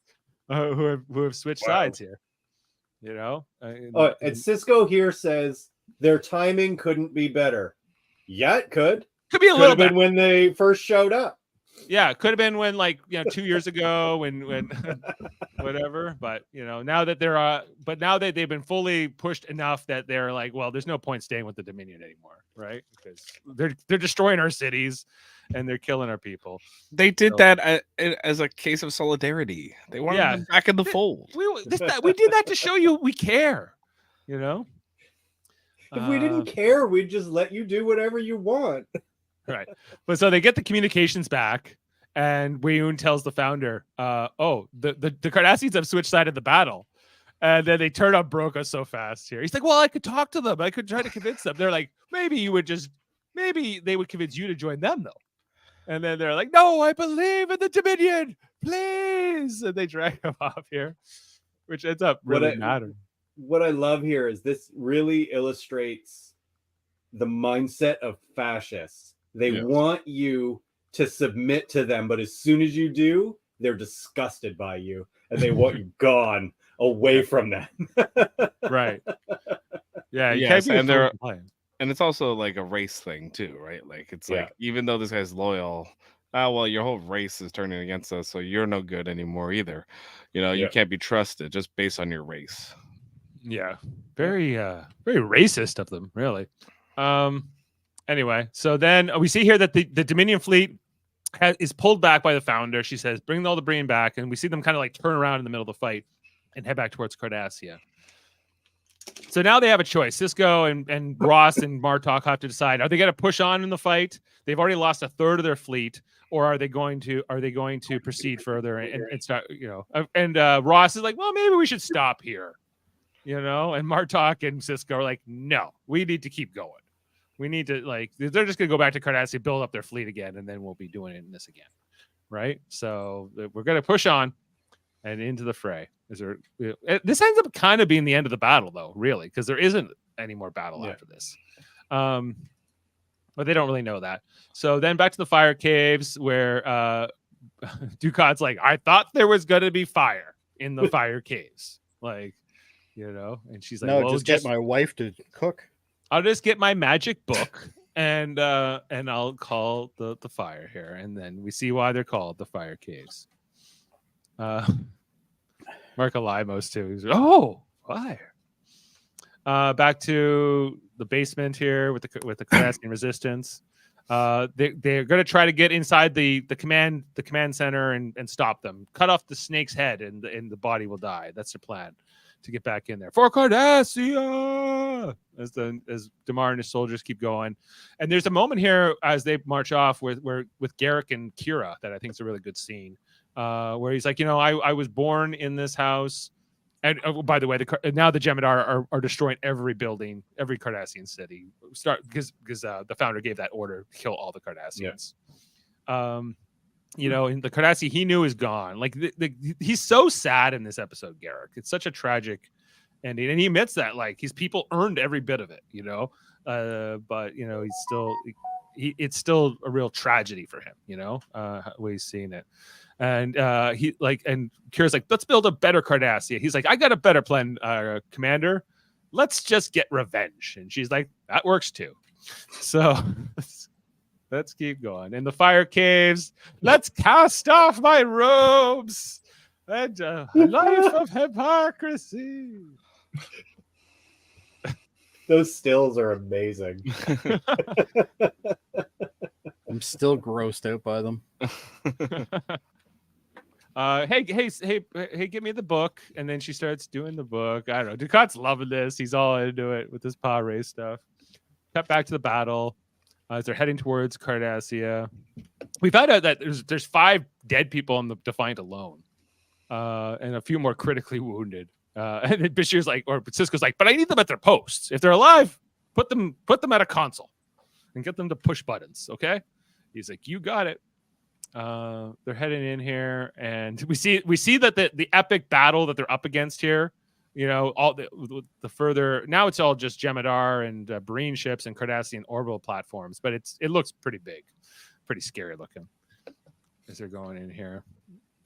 who have switched sides here. You know, and Cisco here says their timing couldn't be better. Yeah, it could be a little bit when they first showed up. Yeah, it could have been when, like, you know, 2 years ago when whatever. But you know, now that now that they've been fully pushed enough that they're like, well, there's no point staying with the Dominion anymore, right? Because they're destroying our cities and they're killing our people. They did that as a case of solidarity. They wanted them back in the fold. We did that to show you we care. You know, if we didn't care, we'd just let you do whatever you want. Right. But so they get the communications back, and Weyoun tells the founder, the Cardassians have switched side of the battle. And then they turn on Broca so fast here. He's like, well, I could talk to them. I could try to convince them. They're like, maybe they would convince you to join them, though. And then they're like, no, I believe in the Dominion, please. And they drag him off here, which ends up really mattering. What I love here is this really illustrates the mindset of fascists. They want you to submit to them, but as soon as you do, they're disgusted by you and they want you gone away from them. Right. Yeah. Yes, and it's also like a race thing too, right? Like it's like, even though this guy's loyal, well, your whole race is turning against us, so you're no good anymore either. You know, you can't be trusted just based on your race. Yeah. Very racist of them, really. Anyway, so then we see here that the Dominion fleet is pulled back by the founder. She says, bring all the Breen back. And we see them kind of like turn around in the middle of the fight and head back towards Cardassia. So now they have a choice. Cisco and Ross and Martok have to decide, are they going to push on in the fight? They've already lost a third of their fleet, or are they going to proceed further and start, you know, and Ross is like, well, maybe we should stop here, you know, and Martok and Cisco are like, no, we need to keep going. We need to, like, they're just going to go back to Cardassia, build up their fleet again, and then we'll be doing it in this again. Right. So we're going to push on and into the fray. This ends up kind of being the end of the battle, though, really, because there isn't any more battle after this. But they don't really know that. So then back to the fire caves where Ducat's like, I thought there was going to be fire in the fire caves. Like, you know, and she's like, no, well, just get my wife to cook. I'll just get my magic book and I'll call the fire here. And then we see why they're called the fire caves. Marco Limos too. He's, oh, fire. Back to the basement here with the Cardassian resistance. They're going to try to get inside the command center and stop them. Cut off the snake's head and the body will die. That's their plan, to get back in there for Cardassia as Damar and his soldiers keep going. And there's a moment here as they march off with Garrick and Kira that I think is a really good scene, where he's like, you know, I was born in this house. And by the way, now the Jem'Hadar are destroying every building, every Cardassian city. Because the founder gave that order to kill all the Cardassians. Yeah. You know, and the Cardassia he knew is gone. Like he's so sad in this episode, Garrick. It's such a tragic ending, and he admits that like his people earned every bit of it. You know, but you know it's still a real tragedy for him. You know, way he's seeing it, and and Kira's like, let's build a better Cardassia. He's like, I got a better plan, Commander. Let's just get revenge. And she's like, that works too. So. Let's keep going. In the fire caves, let's cast off my robes and a life of hypocrisy. Those stills are amazing. I'm still grossed out by them. Hey, give me the book. And then she starts doing the book. I don't know. Ducat's loving this. He's all into it with this paw race stuff. Cut back to the battle as they're heading towards Cardassia. We found out that there's 5 dead people on the Defiant alone, and a few more critically wounded. And then Bashir's like, or Sisko's like, but I need them at their posts. If they're alive, put them at a console and get them to push buttons. Okay. He's like, you got it. They're heading in here, and we see that the epic battle that they're up against here. You know, all the further now, it's all just Jem'Hadar and Breen ships and Cardassian orbital platforms, but it looks pretty big, pretty scary looking as they're going in here.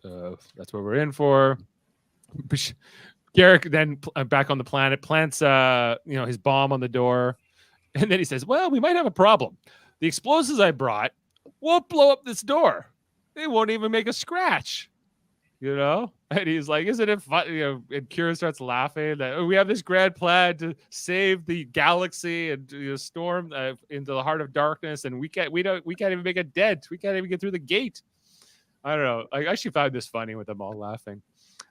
That's what we're in for. Garrick then back on the planet plants his bomb on the door, and then he says, "Well, we might have a problem. The explosives I brought won't blow up this door. They won't even make a scratch." You know, and he's like, "Isn't it fun?" You know, and Kira starts laughing that we have this grand plan to save the galaxy and storm into the heart of darkness, and we can't even make a dent. We can't even get through the gate. I don't know. I actually found this funny with them all laughing.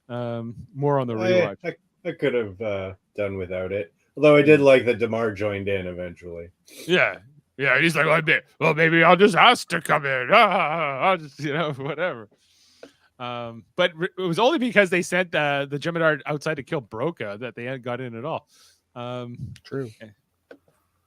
More on the rewatch. I could have done without it, although I did like that Damar joined in eventually. Yeah. He's like, well, maybe I'll just ask to come in. I'll just, whatever. But it was only because they sent the Jem'Hadar outside to kill Broca that they hadn't got in at all. True.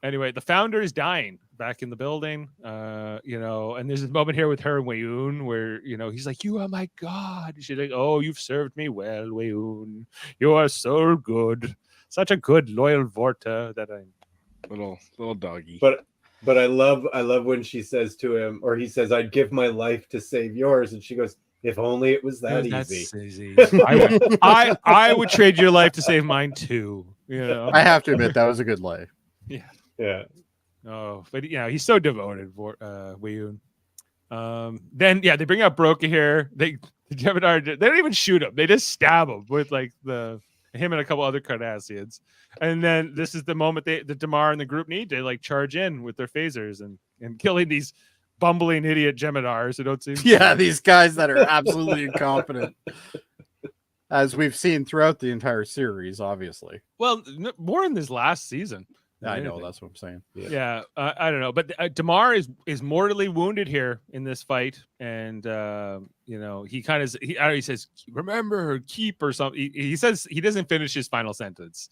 Anyway, the founder is dying back in the building, and there's this moment here with her and Weyoun where, he's like, "You are my god." She's like, "Oh, you've served me well, Weyoun. You are so good. Such a good, loyal Vorta that I'm little doggy." But I love when she says to him, or he says, "I'd give my life to save yours," and she goes, "If only it was that easy." I would trade your life to save mine too. I have to admit that was a good life. Yeah. Oh, but he's so devoted for Weyoun. Then they bring out Broca here. The Jem'Hadar, they don't even shoot him. They just stab him with like him and a couple other Cardassians. And then this is the moment the Damar and the group need to like charge in with their phasers and killing these bumbling idiot Jem'Hadars who don't seem these guys that are absolutely incompetent, as we've seen throughout the entire series, obviously. Well, more in this last season. I know, that's what I'm saying. Yeah, I don't know, but Damar is mortally wounded here in this fight, and he kind of he says, "Remember, keep," or something. He says he doesn't finish his final sentence,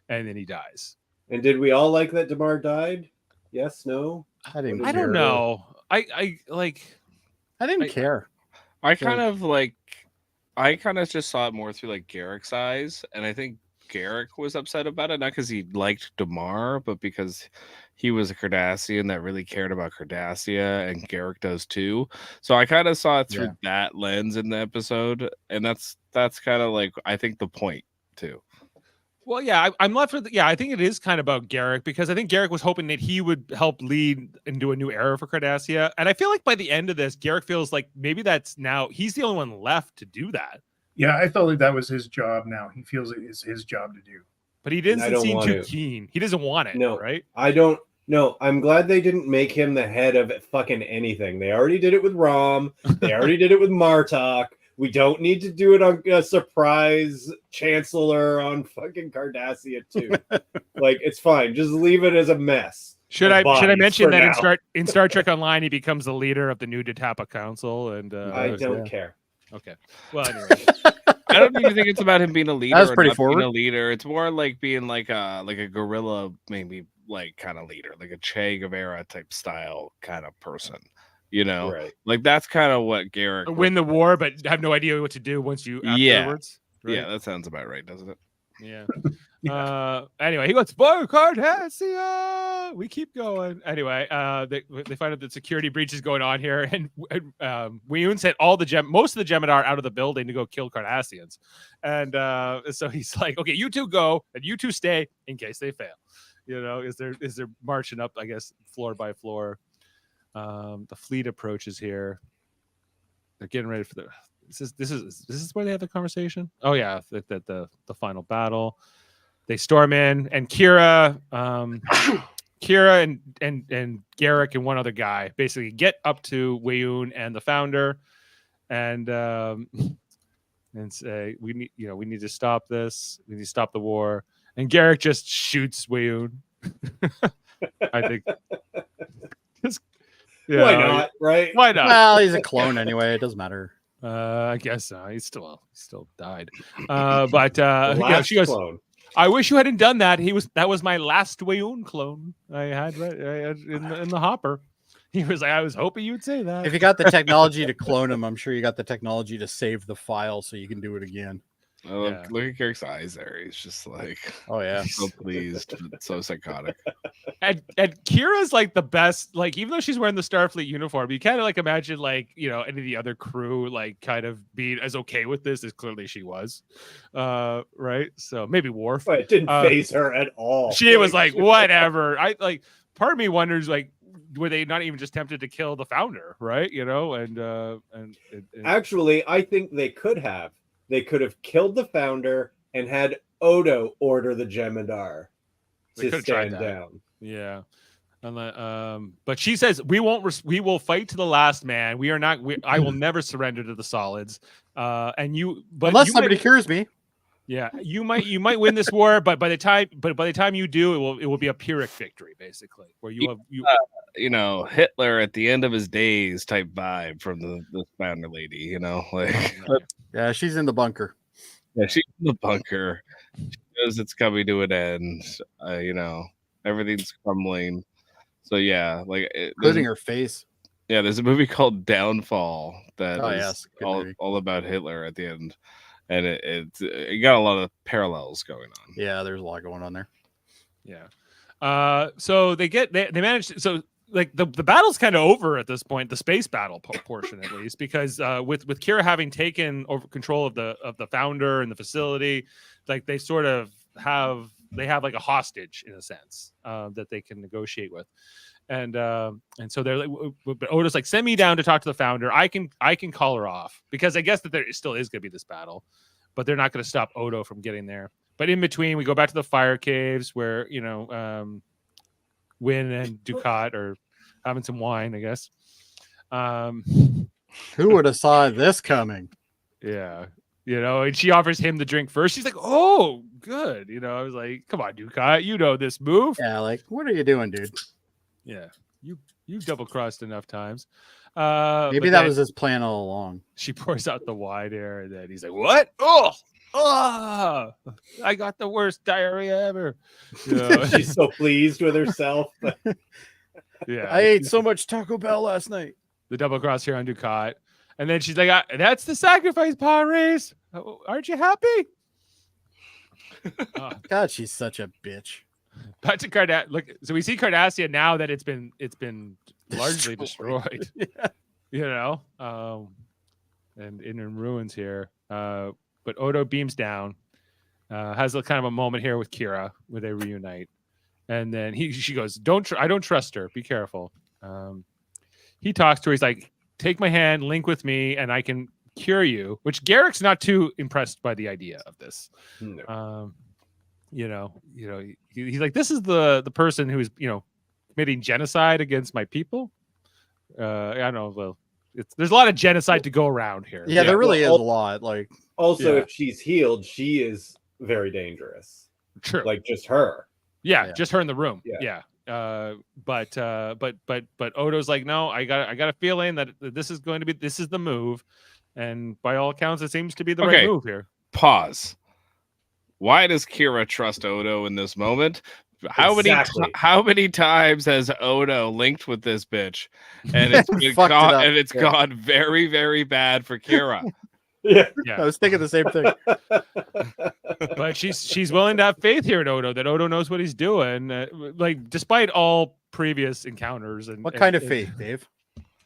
and then he dies. And did we all like that Damar died? Yes, no. I didn't. I don't know. I didn't care. I kind of just saw it more through like Garrick's eyes, and I think Garrick was upset about it, not because he liked Damar, but because he was a Cardassian that really cared about Cardassia, and Garrick does too. So I kind of saw it through that lens in the episode, and that's kind of like I think the point too. Well, I'm left with I think it is kind of about Garrick, because I think Garrick was hoping that he would help lead into a new era for Cardassia, and I feel like by the end of this, Garrick feels like maybe that's now he's the only one left to do that. Yeah, I felt like that was his job now. He feels it is his job to do. But he didn't seem too keen. He doesn't want it, right? I don't know. I'm glad they didn't make him the head of fucking anything. They already did it with Rom. They already did it with Martok. We don't need to do it on a surprise chancellor on fucking Cardassia too. Like, it's fine. Just leave it as a mess. Should I mention that in Star Trek Online he becomes the leader of the new Detapa Council? And I don't care. Okay. Well, anyway. I don't even think it's about him being a leader. That's pretty forward. Being a leader. It's more like being like a guerrilla, maybe like kind of leader, like a Che Guevara type style kind of person. Right. Like that's kind of what Garrick win the war, but have no idea what to do once you afterwards. Right? Yeah, that sounds about right, doesn't it? Yeah. Anyway, he goes, "Boy, Cardassia!" We keep going. Anyway, they find out that security breach is going on here, and Weyoun sent most of the Jem'Hadar out of the building to go kill Cardassians, and so he's like, "Okay, you two go, and you two stay in case they fail." Is they're marching up, I guess, floor by floor. The fleet approaches here. They're getting ready for This is where they have the conversation. Oh yeah, the final battle. They storm in, and Kira and Garrick and one other guy basically get up to Weyoun and the founder, and and say we need to stop this. We need to stop the war. And Garrick just shoots Wayoon. I think. Yeah, Why not? Right? Why not? Well, he's a clone anyway. It doesn't matter. I guess he still died. But The yeah, last she goes. clone. I wish you hadn't done that. That was my last Wayoon clone I had in the hopper. He was like, I was hoping you would say that. If you got the technology to clone him, I'm sure you got the technology to save the file so you can do it again. Oh, Yeah. look at Garrick's eyes there. He's just like, Oh yeah. so pleased, but so psychotic. And Kira's like the best. Like, even though she's wearing the Starfleet uniform, you kind of like imagine like any of the other crew like kind of being as okay with this as clearly she was, right? So maybe Worf. But it didn't phase her at all. She was like, whatever. I like. Part of me wonders like, were they not even just tempted to kill the founder, right? And Actually, I think they could have. They could have killed the founder and had Odo order the Jem'Hadar They to could've tried stand that. down. yeah. But she says we will fight to the last man. We are not. I will never surrender to the solids. But Unless you somebody might, cures me. yeah, you might win this war, but by the time you do, it will be a Pyrrhic victory, basically, where Hitler at the end of his days type vibe from the founder lady. Yeah, she's in the bunker. Yeah, she's in the bunker. She knows it's coming to an end. Everything's crumbling. So yeah, Including her face. yeah, there's a movie called Downfall that Oh, is yes, good movie. all about Hitler at the end, and it got a lot of parallels going on. Yeah, there's a lot going on there. yeah. So they managed. So like the battle's kind of over at this point, the space battle portion at least, because with Kira having taken over control of the founder and the facility, like they sort of have like a hostage in a sense that they can negotiate with, and so they're like, but Odo's like, send me down to talk to the founder. I can call her off, because I guess that there still is going to be this battle, but they're not going to stop Odo from getting there. But in between, we go back to the fire caves where Wynn and Ducat are having some wine, I guess. Who would have saw this coming? Yeah. And she offers him the drink first. She's like, oh, good. I was like, come on, Ducat, this move. Yeah, like, what are you doing, dude? Yeah. You've double-crossed enough times. Maybe that was his plan all along. She pours out the wine there, and then he's like, what? Oh, I got the worst diarrhea ever. She's so pleased with herself. Yeah. I ate so much Taco Bell last night. The double cross here on Ducat. And then she's like, that's the sacrifice pod race. Aren't you happy? God, she's such a bitch. Back to Cardassia. Look, so we see Cardassia now that it's been largely destroyed. Yeah. And in ruins here. But Odo beams down, has a kind of a moment here with Kira where they reunite, and then she goes, I don't trust her. Be careful. He talks to her. He's like, take my hand, link with me, and I can cure you. Which Garrick's not too impressed by the idea of this. No. He's like, this is the person who's committing genocide against my people. I don't know. Well, there's a lot of genocide to go around here. Yeah, there really is a lot. Like, also, Yeah. if she's healed, she is very dangerous. True. Like just her. Yeah, just her in the room. Yeah. But Odo's like, no, I got a feeling that this is the move, and by all accounts, it seems to be the right move here. Pause. Why does Kira trust Odo in this moment? How many times has Odo linked with this bitch, and it's gone very, very bad for Kira. Yeah, I was thinking the same thing. But she's willing to have faith here in Odo, that Odo knows what he's doing, despite all previous encounters. And what kind of faith, Dave?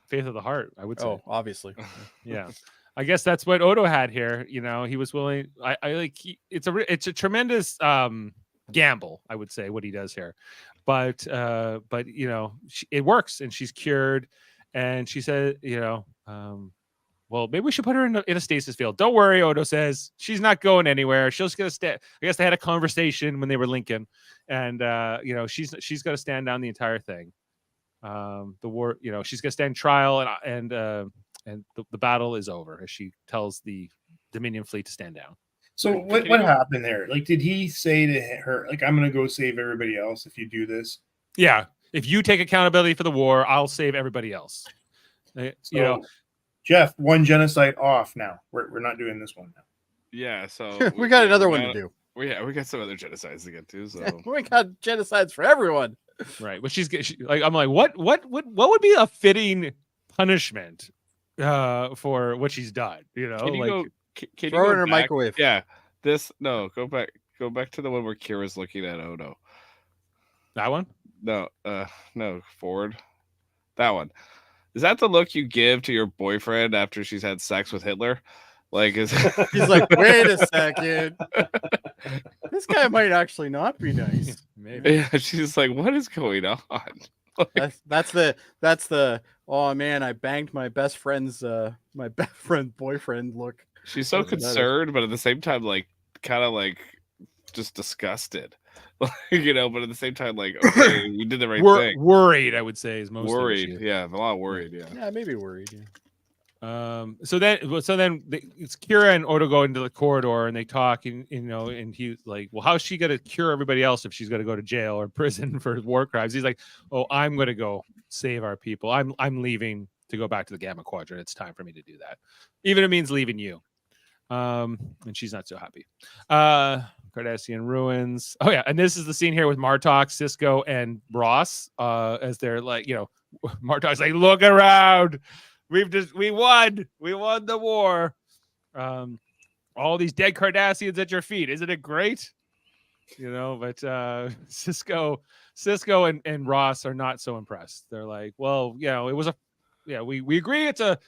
Faith of the heart, I would say. Oh, obviously. Yeah, I guess that's what Odo had here. He was willing. It's a tremendous gamble, I would say, what he does here, but it works, and she's cured. And she said, well, maybe we should put her in a stasis field. Don't worry, Odo says. She's not going anywhere. She's going to stay. I guess they had a conversation when they were linking, and she's going to stand down the entire thing. The war, she's going to stand trial, and the battle is over, as she tells the Dominion fleet to stand down. So what happened there? Like, did he say to her, like, I'm going to go save everybody else if you do this? Yeah. If you take accountability for the war, I'll save everybody else. So, Jeff, one genocide off now. We're not doing this one now. Yeah, so we got another one to do. We got some other genocides to get to. So We got genocides for everyone. Right. But I'm like, what would be a fitting punishment for what she's done? You know, can you like can throw you her go in a back? microwave. Yeah. Go back to the one where Kira's looking at Odo. that one? No, forward. That one. Is that the look you give to your boyfriend after she's had sex with Hitler? Like, he's like, wait a second. This guy might actually not be nice. Maybe. Yeah, she's like, what is going on? That's the oh man, I banged my best friend's boyfriend look. She's so concerned, but at the same time, like, kind of like just disgusted. You know, but at the same time, like, okay, you did the right thing. Worried, I would say, is most worried. Yeah, a lot worried. Yeah, maybe worried. Yeah. So then it's Kira and Odo go into the corridor and they talk, and and he's like, well, how's she gonna cure everybody else if she's gonna go to jail or prison for war crimes? He's like, oh, I'm gonna go save our people. I'm leaving to go back to the Gamma Quadrant. It's time for me to do that, even if it means leaving you. And she's not so happy. Cardassian ruins. Oh yeah, and this is the scene here with Martok, Sisko, and Ross. As they're like, Martok's like, look around. We won the war. All these dead Cardassians at your feet. Isn't it great? But Sisko and Ross are not so impressed. They're like, well, it was we agree it's a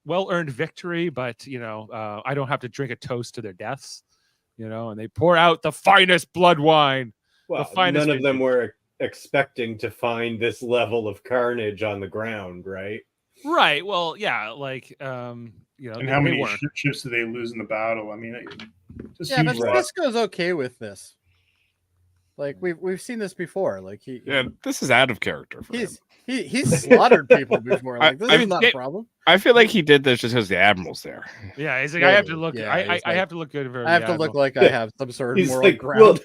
well-earned victory, but I don't have to drink a toast to their deaths. And they pour out the finest blood wine. Well, none of them were expecting to find this level of carnage on the ground, right? Right. Well, yeah. Like, and how many ships do they lose in the battle? I mean, but Sisko's okay with this. Like we've seen this before. Like this is out of character for him. He's slaughtered people before. Like this is not a problem. I feel like he did this just because the admiral's there. Yeah, he's like, I have to look. I have to look good for. I have to look like I have some sort of moral ground.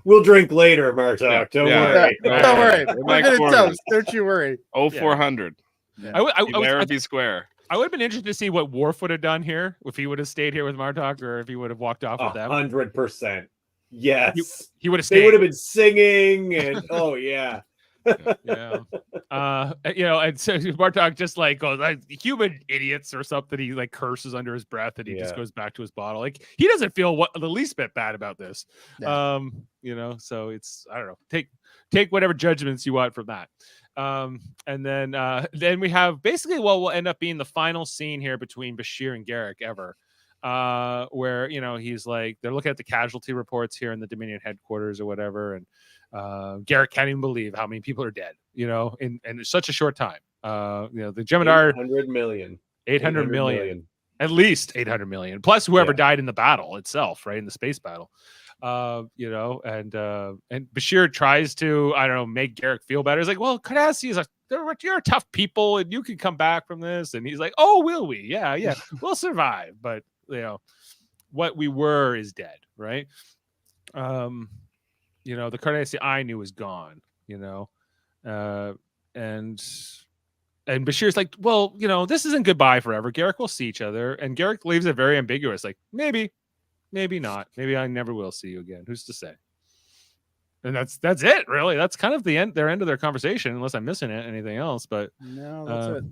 We'll drink later, Martok. Don't worry. Don't worry. We're gonna toast. Don't you worry. 0400. Yeah. I would be square. I would have been interested to see what Worf would have done here, if he would have stayed here with Martok, or if he would have walked off with them. 100%. Yes. He would have stayed. They would have been singing, and oh yeah. And so Martok just like goes like human idiots or something. He like curses under his breath, and he just goes back to his bottle. Like he doesn't feel the least bit bad about this. Yeah. So it's, I don't know. Take whatever judgments you want from that. And then we have basically what will end up being the final scene here between Bashir and Garrick ever, where he's like, they're looking at the casualty reports here in the Dominion headquarters or whatever, and Garrick can't even believe how many people are dead, in such a short time. The Jem'Hadar 800 million, at least 800 million, plus whoever died in the battle itself, right, in the space battle. And Bashir tries to, I don't know, make Garrick feel better. He's like, well, Cardassia is you're tough people and you can come back from this. And he's like, oh, will we? Yeah, we'll survive. But what we were is dead, right? The Cardassia I knew is gone, and Bashir's like, well, this isn't goodbye forever. Garrick will see each other. And Garrick leaves it very ambiguous, like, maybe not. Maybe I never will see you again. Who's to say? And that's it, really. That's kind of their end of their conversation, unless I'm missing anything else. But no, that's it.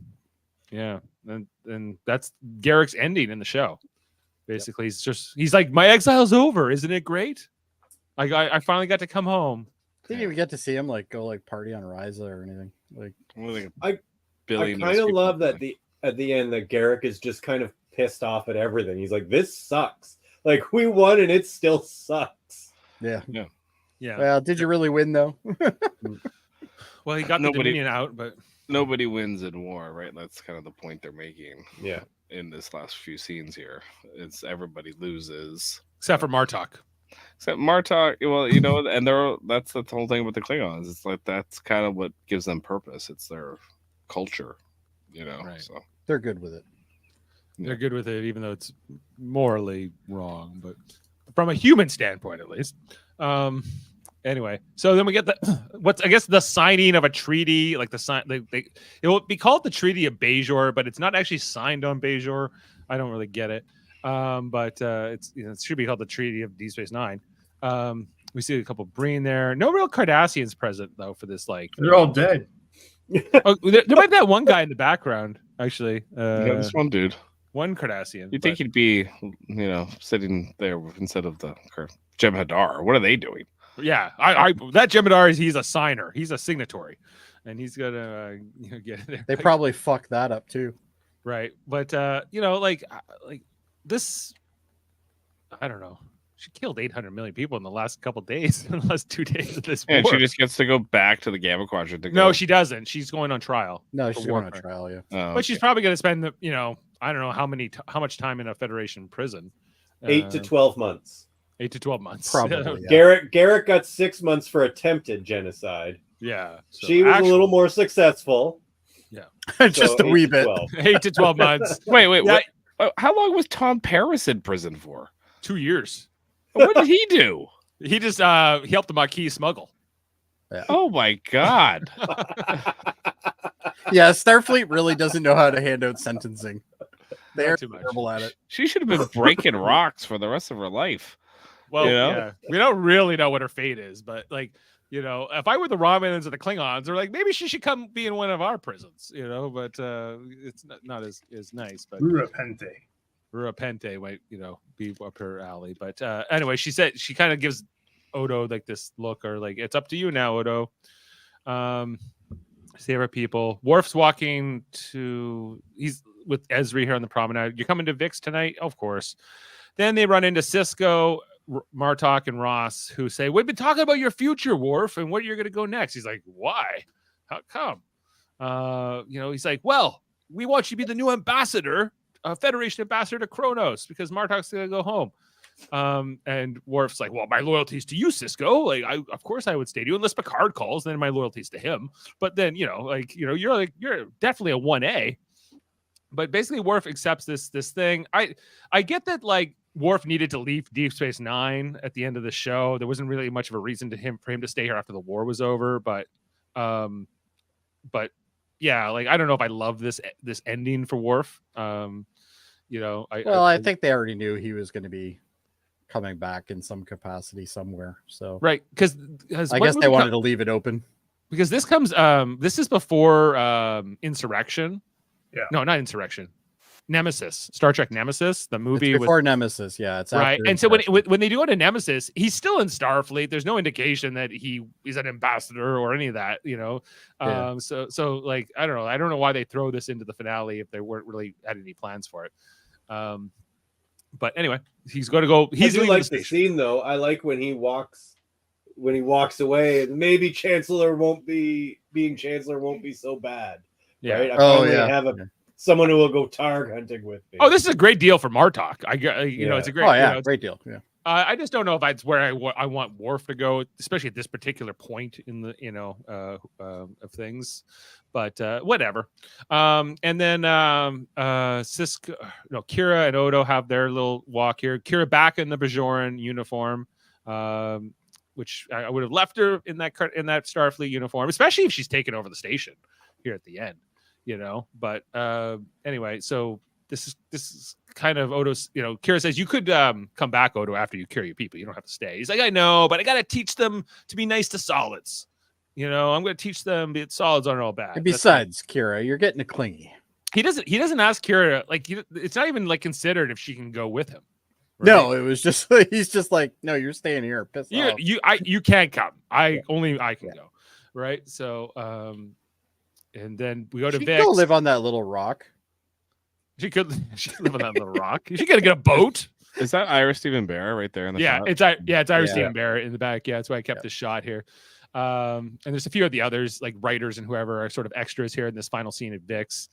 Yeah, and that's Garrick's ending in the show. Basically, he's like, my exile's over. Isn't it great? Like I finally got to come home. Didn't even get to see him go party on Ryza or anything. I kind of love that at the end that Garrick is just kind of pissed off at everything. He's like, this sucks. Like, we won and it still sucks. Yeah. Well, did you really win though? Well, he got the Dominion out, but nobody wins in war, right? That's kind of the point they're making. Yeah. In this last few scenes here, it's everybody loses except for Martok. Except Martok, well, and that's the whole thing with the Klingons. It's like that's kind of what gives them purpose. It's their culture, Right. So they're good with it. They're good with it, even though it's morally wrong, but from a human standpoint, at least. Anyway, so then we get the signing of a treaty, like it will be called the Treaty of Bajor, but it's not actually signed on Bajor. I don't really get it. But it's it should be called the Treaty of Deep Space Nine. We see a couple Breen there. No real Cardassians present though for this. Like they're all dead. there might be that one guy in the background actually. This one dude. One Cardassian. You'd think he'd be, sitting there instead of the Jem'Hadar. What are they doing? Yeah, I that Jem'Hadar he's a signer. He's a signatory, and he's gonna get there. They probably fucked that up too. Right, but like this, I don't know. She killed 800 million people in the last couple days, in the last 2 days of this war. And she just gets to go back to the Gamma Quadrant. No, she doesn't. She's going on trial. No, she's going on warfare. trial. Yeah, But she's probably going to spend I don't know how much time in a Federation prison. 8 to 12 months. 8 to 12 months. probably. Yeah. Garrett got 6 months for attempted genocide. Yeah. So She was a little more successful. Just so a wee 8 to bit. 12. 8 to 12 months. Wait. Yeah. How long was Tom Paris in prison for? 2 years. What did he do? He just he helped the Maquis smuggle. Yeah. Oh my God. Yeah, Starfleet really doesn't know how to hand out sentencing. They're Not too much. terrible at it. She should have been breaking rocks for the rest of her life. Well, You know? yeah, we don't really know what her fate is, but like, if I were the Romulans or the Klingons, they're like, maybe she should come be in one of our prisons, but it's not as nice. But Rurapente might, be up her alley. But anyway, she said she kind of gives Odo like this look, or like, it's up to you now, Odo. Save our people. Worf's walking he's with Ezri here on the promenade. You're coming to Vix tonight? Of course. Then they run into Cisco, Martok, and Ross, who say, we've been talking about your future, Worf, and where you're going to go next. He's like, why? How come? He's like, well, we want you to be the new ambassador, Federation ambassador to Kronos, because Martok's going to go home. And Worf's like, well, my loyalty's to you, Cisco. Like, of course I would stay to you unless Picard calls, then my loyalty's to him. But then, you're definitely a 1A. But basically Worf accepts this thing. I get that, like, Worf needed to leave Deep Space Nine at the end of the show. There wasn't really much of a reason for him to stay here after the war was over. But yeah, like, I don't know if I love this ending for Worf. I think they already knew he was going to be coming back in some capacity somewhere. So right, because I guess they wanted to leave it open. Because this comes, this is before Insurrection. Yeah. No, not Insurrection. Nemesis, Star Trek Nemesis, the movie It's before Nemesis. Yeah, it's right. after And so when they do go to Nemesis, he's still in Starfleet. There's no indication that he is an ambassador or any of that. Yeah. So like, I don't know. I don't know why they throw this into the finale if they weren't really had any plans for it. But anyway, he's going to go. He's I do leaving like the scene though. I like when he walks away, and maybe Chancellor won't be so bad. Yeah. Right? I Oh, finally yeah. have someone who will go targ hunting with me. Oh, this is a great deal for Martok. It's a great. Oh yeah, it's- great deal. Yeah. I just don't know if that's where I want Worf to go, especially at this particular point in the of things. But whatever. And then Cisco, Kira and Odo have their little walk here. Kira back in the Bajoran uniform, which I would have left her in that Starfleet uniform, especially if she's taken over the station here at the end. But anyway, so this is kind of Odo's. Kira says, you could come back, Odo, after you cure your people. You don't have to stay. He's like, I know, but I got to teach them to be nice to solids. I'm going to teach them that solids aren't all bad. And besides, Kira, you're getting a clingy. He doesn't ask Kira, like, it's not even like considered if she can go with him. Right? No, it was just he's just like, no, you're staying here. Piss off. You can't come. Only I can go. Right. So and then we go to She Vix. go live on that little rock. She could live on that little rock. She gotta get a boat. Is that Ira Stephen Bear right there in the shot? It's Ira Yeah. Stephen Barrett in the back. Yeah, that's why I kept this shot here. And there's a few of the others, like writers and whoever, are sort of extras here in this final scene at Vix.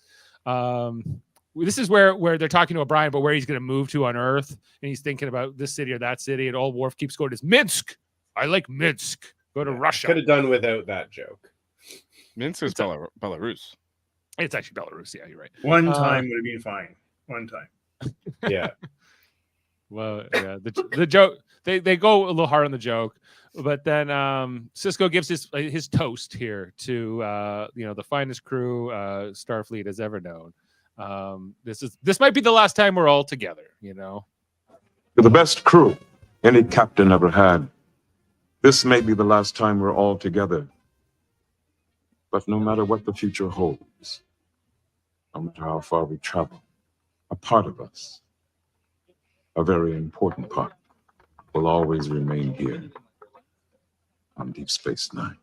This is where they're talking to O'Brien about where he's going to move to on Earth, and he's thinking about this city or that city, and all Worf keeps going is Minsk. I like Minsk. Go to Russia. Could have done without that joke. Minsk is Belarus. It's actually Belarus. Yeah, you're right. One time would have been fine. one time. Yeah. Well, yeah, the joke they go a little hard on the joke, but then Cisco gives his toast here to the finest crew Starfleet has ever known. This might be the last time we're all together. You're the best crew any captain ever had. This may be the last time we're all together. But no matter what the future holds, no matter how far we travel, a part of us, a very important part, will always remain here on Deep Space Nine.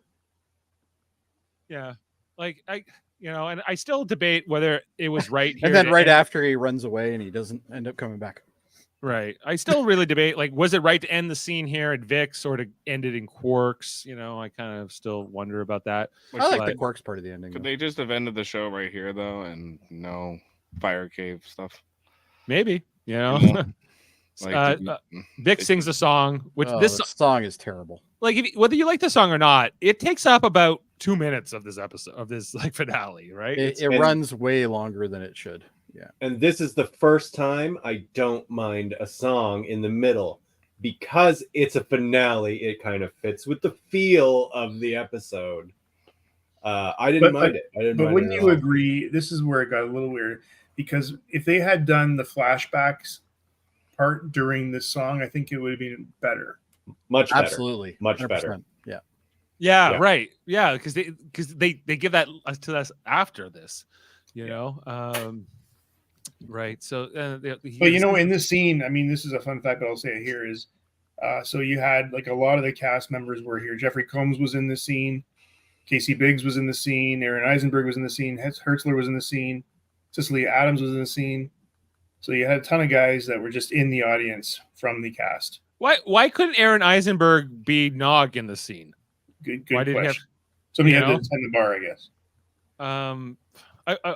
Yeah, like and I still debate whether it was right here. And then right after he runs away and he doesn't end up coming back. Right. I still really debate, like, was it right to end the scene here at Vix or to end it in Quarks? I kind of still wonder about that. I like the Quarks part of the ending. Could they just have ended the show right here, though, and no fire cave stuff? Maybe, Like, Vic sings a song, which this song is terrible. Like, whether you like the song or not, it takes up about 2 minutes of this episode, of this finale, right? It runs way longer than it should. Yeah. And this is the first time I don't mind a song in the middle because it's a finale. It kind of fits with the feel of the episode. I didn't mind it. But wouldn't you agree? This is where it got a little weird because if they had done the flashbacks part during this song, I think it would have been better. Much better. Absolutely. Much 100%. better. Yeah. Yeah, right. Yeah, because they give that to us after this, right. So, but in this scene, I mean, this is a fun fact, but I'll say it here is, so you had like a lot of the cast members were here. Jeffrey Combs was in the scene. Casey Biggs was in the scene. Aaron Eisenberg was in the scene. Hertzler was in the scene. Cicely Adams was in the scene. So you had a ton of guys that were just in the audience from the cast. Why couldn't Aaron Eisenberg be Nog in the scene? Good Why didn't question. Somebody had to attend the bar, I guess.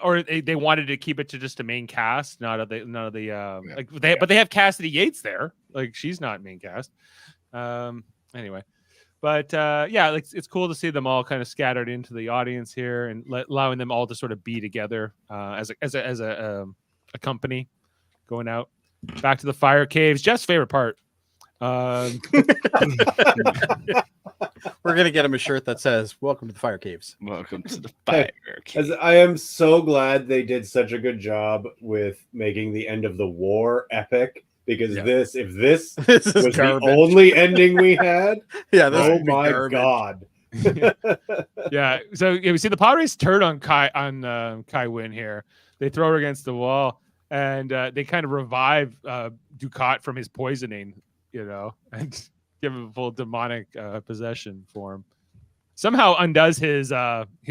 Or they wanted to keep it to just a main cast, none of the but they have Cassidy Yates there. Like, she's not main cast. Anyway, but it's cool to see them all kind of scattered into the audience here and allowing them all to sort of be together as a company going out back to the fire caves. Jeff's favorite part. We're gonna get him a shirt that says "Welcome to the Fire Caves." Welcome to the Fire Caves. I am so glad they did such a good job with making the end of the war epic. Because if this was the only ending we had, oh my god. Yeah. So we see the pod race turn on Kai Wynn here. They throw her against the wall, and they kind of revive Dukat from his poisoning, and give him a full demonic possession for him. Somehow undoes his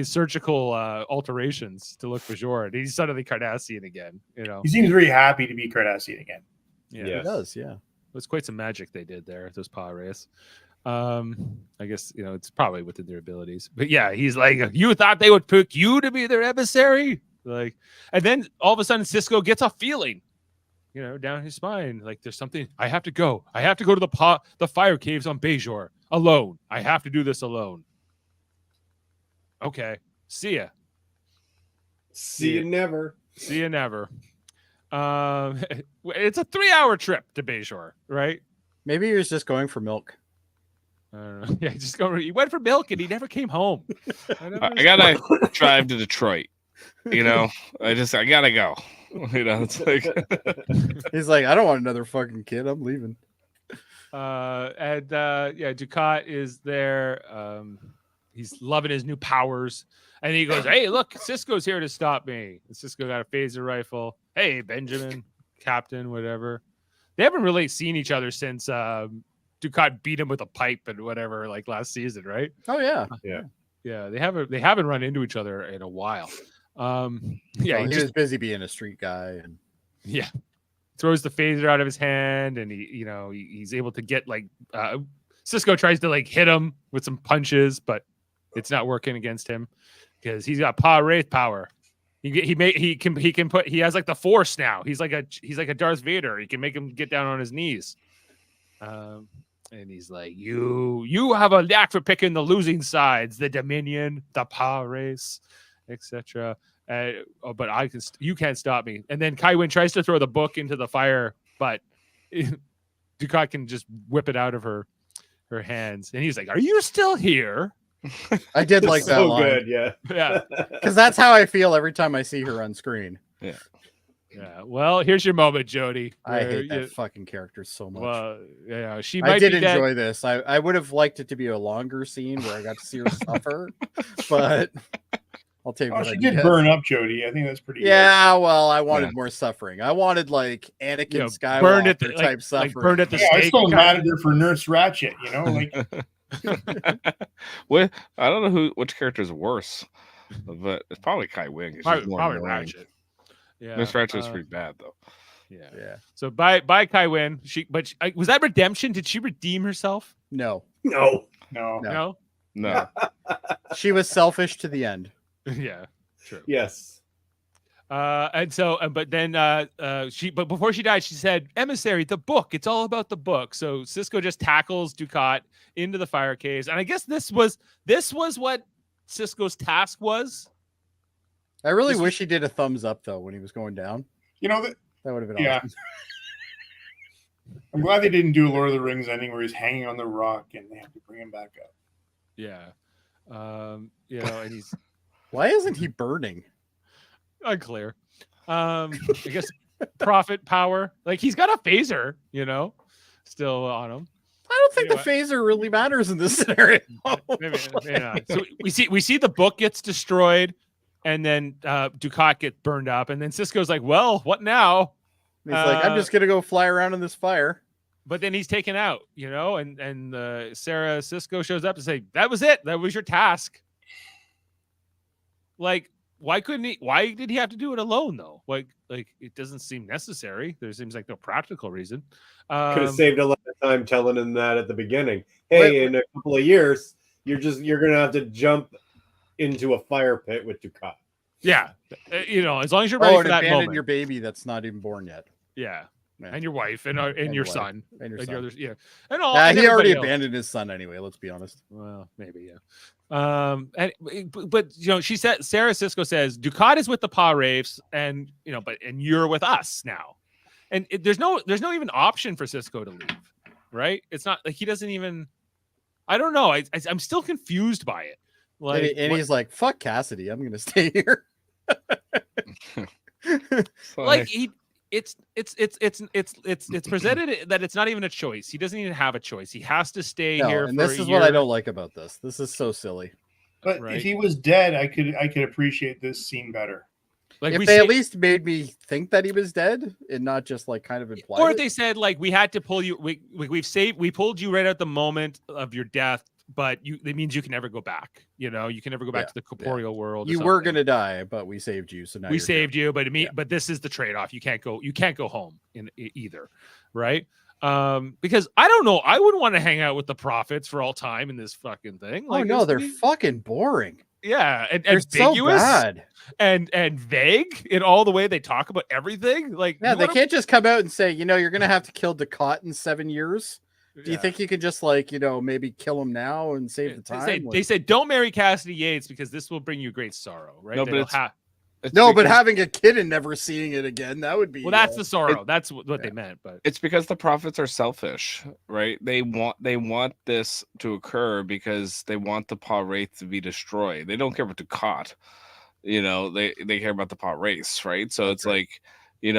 surgical alterations to look Bajor. He's suddenly Cardassian again. He seems very happy to be Cardassian again. Yeah, He does. Yeah, it was quite some magic they did there. Those pod race. I guess it's probably within their abilities. But yeah, he's like, you thought they would pick you to be their emissary, like, and then all of a sudden Cisco gets a feeling. Down his spine, like there's something. I have to go. I have to go to the fire caves on Bajor alone. I have to do this alone. Okay, see ya. See you never. See you never. It's a 3-hour trip to Bajor, right? maybe he was just going for milk. I don't know. Yeah, he went for milk and he never came home. I gotta drive to Detroit. I gotta go. It's like he's like, I don't want another fucking kid. I'm leaving. Dukat is there. He's loving his new powers, and he goes, "Hey, look, Cisco's here to stop me." And Cisco got a phaser rifle. Hey, Benjamin, Captain, whatever. They haven't really seen each other since Dukat beat him with a pipe and whatever, like last season, right? Oh yeah. They haven't run into each other in a while. He was busy being a street guy, and throws the phaser out of his hand, and he's able to get Cisco tries to hit him with some punches, but it's not working against him because he's got Wraith power. He has the Force now. He's like a Darth Vader. He can make him get down on his knees. And he's like, you have a knack for picking the losing sides, the Dominion, the Power Race, etc. But you can't stop me. And then Kai Wynn tries to throw the book into the fire, but Dukat can just whip it out of her hands. And he's like, "Are you still here?" I did like that so line. good, yeah. Yeah. Because that's how I feel every time I see her on screen. Yeah. Yeah. Well, here's your moment, Jody. I where hate that you- fucking character so much. Well, yeah, she I might did be dead. enjoy this. I would have liked it to be a longer scene where I got to see her suffer, but I'll take Oh, what I she can did get. burn up Jody. I think that's pretty. Yeah, well, I wanted Yeah. more suffering. I wanted like Anakin You know, Skywalker burned at the type like suffering. burned at the Yeah, I'm stake. still kind mad of- at her for Nurse Ratchet. You know, like What I don't know which character is worse, but it's probably Kai Wing. Probably Ratchet. Yeah. Miss Ratchet is pretty bad though. Yeah. Yeah. So by Kai Wynn, was that redemption? Did she redeem herself? No, No. no. No. No, she was selfish to the end. Yeah. True. Yes. But before she died, she said, "Emissary, the book. It's all about the book." So Sisko just tackles Dukat into the fire caves, and I guess this was what Sisko's task was. I really This wish he did a thumbs up though when he was going down. You know, That would have been yeah. awesome. I'm glad they didn't do a Lord of the Rings ending where he's hanging on the rock and they have to bring him back up. Yeah. And he's Why isn't he burning? unclear. I guess profit power. Like he's got a phaser, still on him. I don't think You know the phaser really matters in this scenario. Maybe not. So we see the book gets destroyed, and then Dukat gets burned up, and then Sisko's like, "Well, what now?" He's like, I'm just gonna go fly around in this fire. But then he's taken out, and Sarah Sisko shows up to say, "That was it. That was your task." Like, why couldn't he? Why did he have to do it alone though? Like it doesn't seem necessary. There seems like no practical reason. Could have saved a lot of time telling him that at the beginning. Hey, in a couple of years, you're gonna have to jump into a fire pit with Dukat. Yeah, as long as you're ready Oh, for and that abandon moment. your baby that's not even born yet. Yeah. Yeah. And your wife and your wife, son and your and son. your other, yeah, and all. Nah, and he already everybody else. abandoned his son anyway. Let's be honest. Well, maybe, yeah. But Sarah Sisko says Dukat is with the Pa Wraiths, and you're with us now, and there's no even option for Sisko to leave, right? It's not like he doesn't even. I don't know. I'm still confused by it. Like, And he's like, "Fuck Cassidy, I'm gonna stay here." like it's presented that it's not even a choice. He doesn't even have a choice. He has to stay No, here. and for this a is what I year. don't like about this. This is so silly. But Right. if he was dead, I could appreciate this scene better. Like If we they say, at least made me think that he was dead and not just like kind of implied. or it. they said like we had to pull you. We pulled you right at the moment of your death, but it means you can never go back. You can never go back Yeah, to the corporeal world. or You were something. gonna die, but we saved you. So now We you're saved here. you, but this is the trade-off. You can't go home either, right? Because I don't know. I wouldn't want to hang out with the prophets for all time in this fucking thing. Oh no, they're fucking boring. yeah, and They're so ambiguous bad. and vague in all the way they talk about everything. Like, Yeah, you they wanna- can't just come out and say, you're gonna have to kill Dukat in 7 years. Do you Yeah. think you could just maybe kill him now and save the time? They said don't marry Cassidy Yates because this will bring you great sorrow, right? No, They but don't it's- have- No, but having a kid and never seeing it again, that would be. well, that's the sorrow. That's what they meant. But It's because the prophets are selfish, right? They want this to occur because they want the Pa Wraith to be destroyed. They don't care about Dukat. They care about the Pa race, right? So it's like, they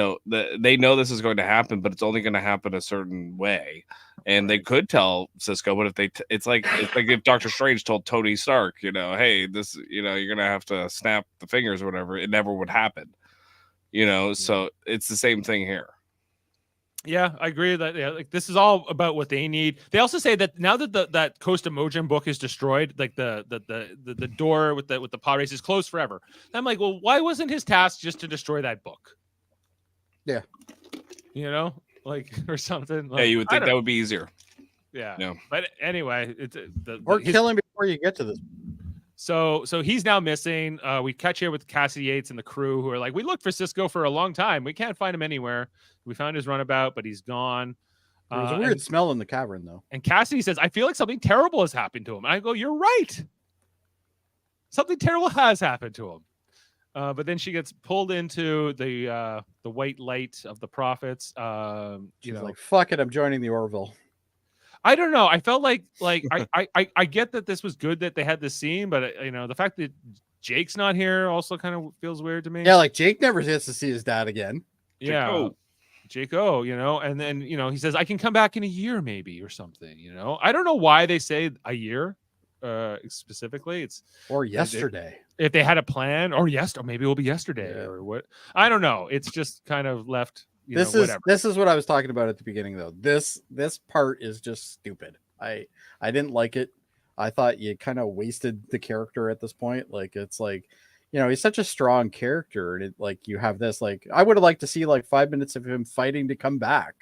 know this is going to happen, but it's only going to happen a certain way. And they could tell Sisko, but if it's like if Doctor Strange told Tony Stark, hey, this, you're gonna have to snap the fingers or whatever, it never would happen. So it's the same thing here. yeah, I agree that like this is all about what they need. They also say that now that that Costa Mojang book is destroyed, like the door with the Pa race is closed forever. And I'm like, well, why wasn't his task just to destroy that book? Yeah. Like or something. Like, Yeah, you would I think don't- that would be easier. Yeah. Yeah. But anyway, it's Or kill him before you get to this. So he's now missing. We catch here with Cassidy Yates and the crew who are like, we looked for Sisko for a long time. We can't find him anywhere. We found his runabout, but he's gone. There was a weird smell in the cavern, though. And Cassidy says, I feel like something terrible has happened to him. And I go, you're right. Something terrible has happened to him. But then she gets pulled into the white light of the prophets. She's like, "Fuck it, I'm joining the Orville." I don't know. I felt like I get that this was good that they had this scene, but the fact that Jake's not here also kind of feels weird to me. Yeah, like Jake never gets to see his dad again. Yeah. Jake O, and then he says, I can come back in a year maybe or something. I don't know why they say a year specifically. It's or yesterday. If they had a plan, or maybe it will be yesterday or what. I don't know. It's just kind of left. This is what I was talking about at the beginning though. This part is just stupid. I didn't like it. I thought you kind of wasted the character at this point. Like it's like, he's such a strong character, and you have this, like, I would have liked to see like 5 minutes of him fighting to come back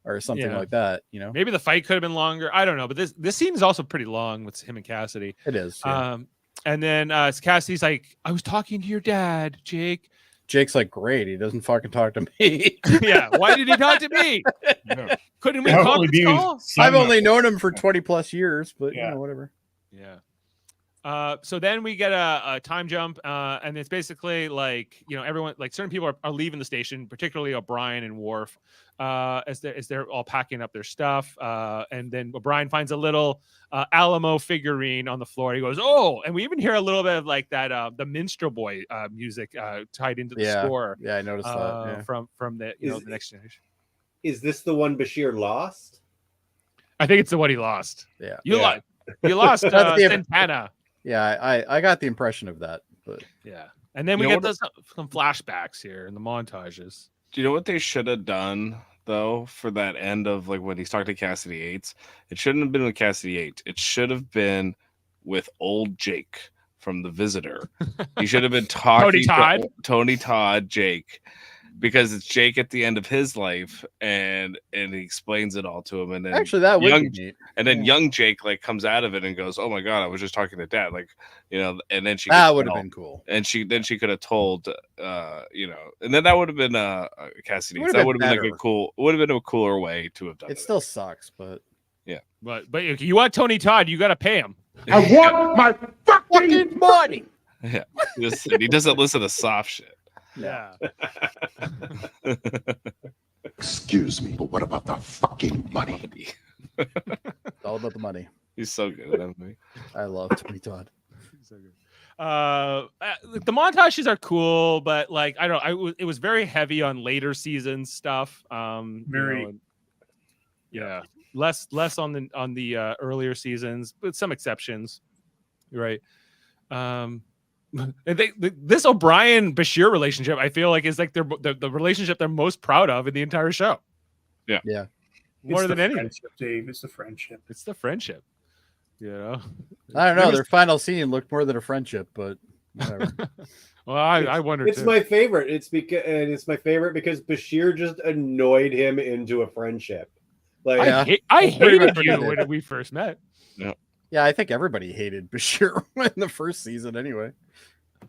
or something like that. Maybe the fight could have been longer. I don't know, but this scene is also pretty long with him and Cassidy. It is. Yeah. And then Cassidy's like, I was talking to your dad, Jake. Jake's like, great. He doesn't fucking talk to me. Yeah. Why did he talk to me? No. Couldn't we call this call? I've only known him for 20 plus years, but whatever. Yeah. So then we get a time jump, and it's basically like, everyone, like certain people are leaving the station, particularly O'Brien and Worf, as they're all packing up their stuff. And then O'Brien finds a little Alamo figurine on the floor. He goes, oh, and we even hear a little bit of like that, the Minstrel Boy music tied into the score. Yeah, I noticed that. From the, the Next Generation. Is this the one Bashir lost? I think it's the one he lost. Yeah. You lost Santana. Yeah, I got the impression of that, but yeah. And then we get some flashbacks here in the montages. Do you know what they should have done though for that end of like when he's talking to Cassidy Yates? It shouldn't have been with Cassidy Yates. It should have been with old Jake from The Visitor. He should have been talking to Tony Todd, Jake, because it's Jake at the end of his life, and he explains it all to him, and then actually that would be neat. And then young Jake like comes out of it and goes, "Oh my god, I was just talking to Dad," like and then she that would have been cool, and she could have told, and then that would have been Cassidy. That would have been like would have been a cooler way to have done it. It still sucks, but yeah, but if you want Tony Todd, you got to pay him. I want my fucking money. Yeah, he doesn't listen to soft shit. Yeah. Excuse me, but what about the fucking money? It's all about the money. He's so good at that movie. I love Tony Todd. He's so good. The montages are cool, but like I don't know, it was very heavy on later season stuff. Less on the earlier seasons, but some exceptions. Right. This O'Brien Bashir relationship, I feel like, is like the relationship they're most proud of in the entire show. Yeah. More than anything. Dave, it's the friendship. It's the friendship. I don't know. Their final scene looked more than a friendship, but whatever. Well, I wonder. It's my favorite. It's my favorite because Bashir just annoyed him into a friendship. Like I hated you when we first met. Yeah, I think everybody hated Bashir in the first season anyway.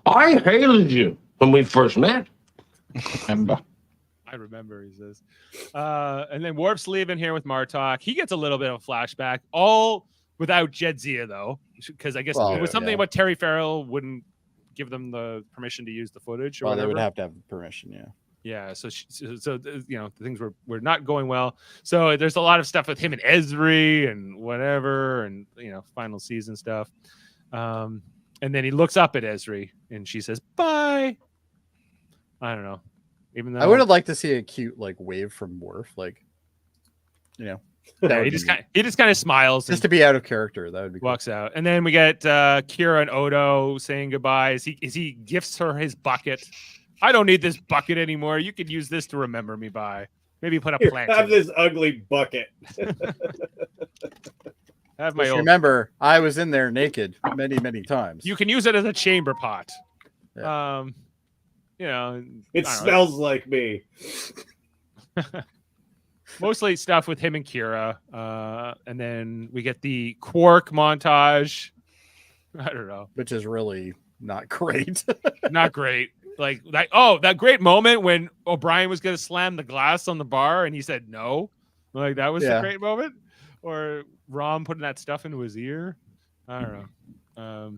I hated you when we first met. I remember, he says. And then Worf's leaving here with Martok. He gets a little bit of a flashback, all without Jedzia, though, because I guess it was something about Terry Farrell wouldn't give them the permission to use the footage. Or they would have to have permission, yeah. Yeah, so the things were not going well. So there's a lot of stuff with him and Ezri and whatever, and final season stuff. And then he looks up at Ezri and she says, "Bye." I don't know. Even though I would have liked to see a cute like wave from Worf, like yeah, he just kind of smiles just to be out of character. That would be walks out, and then we get Kira and Odo saying goodbye as he gifts her his bucket. I don't need this bucket anymore. You could use this to remember me by. Maybe put a plant. Have this ugly bucket. Have my old... Remember, I was in there naked many, many times. You can use it as a chamber pot. Yeah. It smells like me. Mostly stuff with him and Kira. And then we get the Quark montage. I don't know. Which is really not great. Not great. Like that great moment when O'Brien was going to slam the glass on the bar and he said no. Like that was a great moment. Or Rom putting that stuff into his ear. I don't know.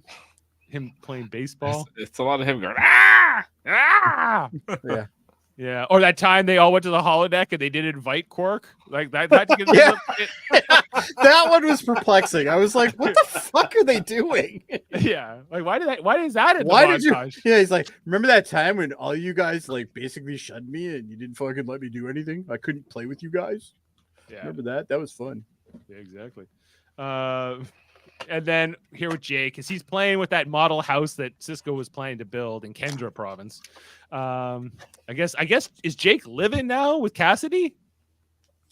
Him playing baseball. It's a lot of him going, ah! Ah! Yeah. Yeah. Or that time they all went to the holodeck and they did invite Quark. Like that. Yeah. That one was perplexing. I was like, what the fuck are they doing? Yeah. Like why is that in Why the did you? montage? Yeah, he's like, remember that time when all you guys like basically shunned me and you didn't fucking let me do anything? I couldn't play with you guys. Yeah. Remember that? That was fun. Yeah, exactly. And then here with Jake, because he's playing with that model house that Sisko was planning to build in Kendra province. I guess is Jake living now with Cassidy?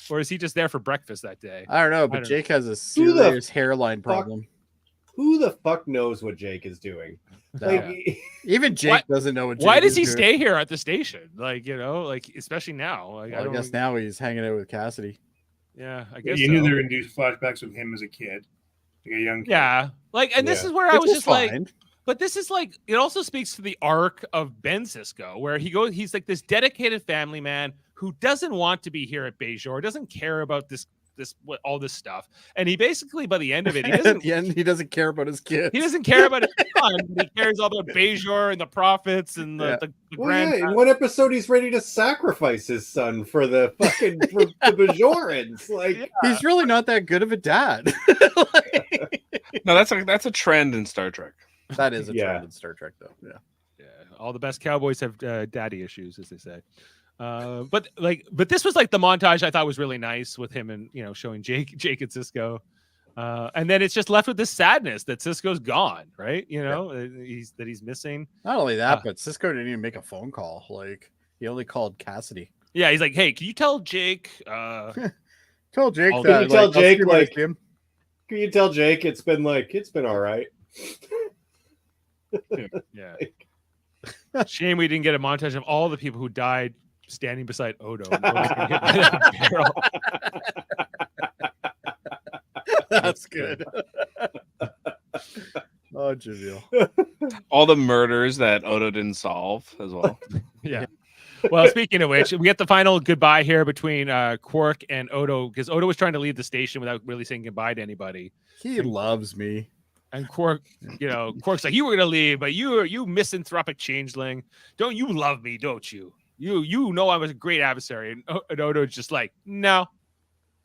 Or is he just there for breakfast that day? I don't know, but don't Jake has a Who the serious hairline fuck? problem. Who the fuck knows what Jake is doing? Like, Even Jake doesn't know what. Jake Why does is he doing. stay here at the station? Like, like especially now. Like, Well, I guess now he's hanging out with Cassidy. Yeah, I guess You knew so. they were going to do flashbacks with him as a kid, like a young kid. Yeah. Like, and this Yeah. is where I was just like, fine. but this is like, it also speaks to the arc of Ben Sisko, where he's like this dedicated family man who doesn't want to be here at Bajor, doesn't care about all this stuff. And he basically, by the end of it, he At doesn't, the end, he doesn't care about his kids. he doesn't care about his son, but he cares all about Bajor and the prophets and the well, yeah, in grand. one episode he's ready to sacrifice his son for the fucking for the Bajorans. Like, He's really not that good of a dad. No, that's a trend in Star Trek. That is a Yeah. trend in Star Trek, though. Yeah. Yeah, all the best cowboys have daddy issues, as they say. But this was like the montage I thought was really nice with him and showing Jake and Sisko, and then it's just left with this sadness that Sisko's gone, right? He's missing. Not only that, but Sisko didn't even make a phone call. Like he only called Cassidy. Yeah, he's like, hey, can you tell Jake? Told Jake Can that. you tell I'll see Jake, you when I like- see him. can you tell Jake it's been all right? Yeah. Shame we didn't get a montage of all the people who died standing beside Odo. And Odo's getting hit by that barrel. That's good. Oh, Jaemeel. All the murders that Odo didn't solve as well. Yeah. Well, speaking of which, we get the final goodbye here between Quark and Odo, because Odo was trying to leave the station without really saying goodbye to anybody. He loves me. And Quark, Quark's like, you were gonna leave, but you misanthropic changeling. Don't you love me, don't you? You know I was a great adversary. And Odo's just like, no,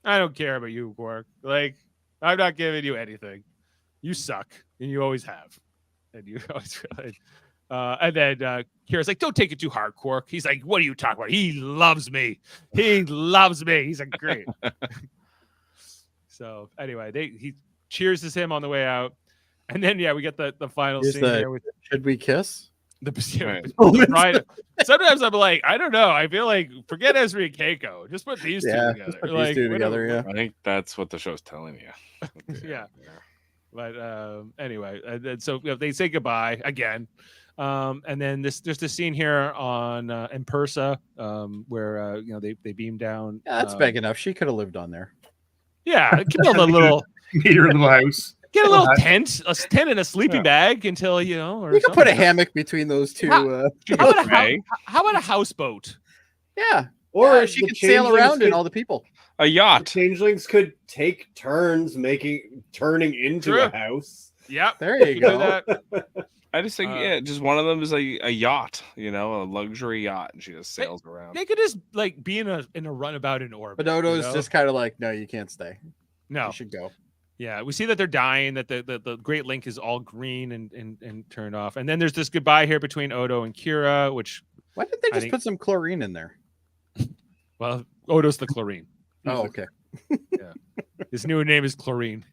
I don't care about you, Quark. Like, I'm not giving you anything. You suck, and you always have. And you always and then Kira's like, don't take it too hard, Quark. He's like, what are you talking about? He loves me. He loves me. He's like, great. So anyway, he cheers him on the way out. And then we get the final Here's scene here with Should we kiss? the bride. Sometimes I'm like, I don't know. I feel like forget Ezri and Keiko. Just put these two together. Put Like, these two together. Yeah. I think that's what the show's telling you. Yeah. But anyway, and so they say goodbye again. And then there's this scene here on in Persa, where they beam down. Yeah, that's big enough. She could have lived on there. Yeah, build a little. Made her little house. Get a little tent and a sleeping bag until or You could something. put a hammock between those two. How about a houseboat? Yeah. Or Yeah, she the could sail changelings around could- and all the people. A the yacht. changelings could take turns turning into True. a house. Yep. There you do go. that. I just think, just one of them is a yacht, a luxury yacht, and she just sails around. They could just like be in a runabout in orbit. But Odo's you know? just kind of like, no, you can't stay. no. You should go. Yeah, we see that they're dying. That the Great Link is all green and turned off. And then there's this goodbye here between Odo and Kira, which Why didn't they I just think- put some chlorine in there? Odo's the chlorine. Oh, okay. His new name is Chlorine.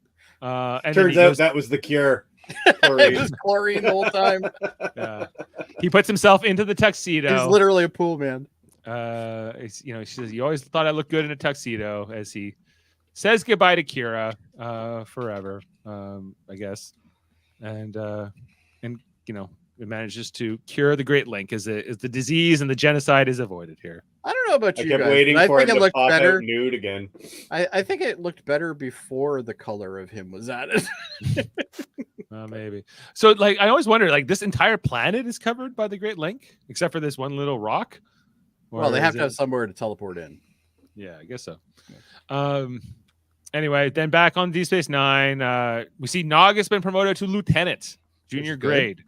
And then Turns he out goes- that was the cure. It was chlorine the whole time. he puts himself into the tuxedo. He's literally a pool man. She says, "You always thought I looked good in a tuxedo," as he says goodbye to Kira forever, I guess, and it manages to cure the Great Link as the disease and the genocide is avoided here. I don't know about I you kept guys, waiting but I for think him it to looked pop better. out nude again. I think it looked better before the color of him was added. Maybe. So, like, I always wonder, like, this entire planet is covered by the Great Link, except for this one little rock. Well, they Or have is to it- have somewhere to teleport in. Yeah, I guess so. Anyway, then back on Deep Space Nine, we see Nog has been promoted to lieutenant, junior good. grade.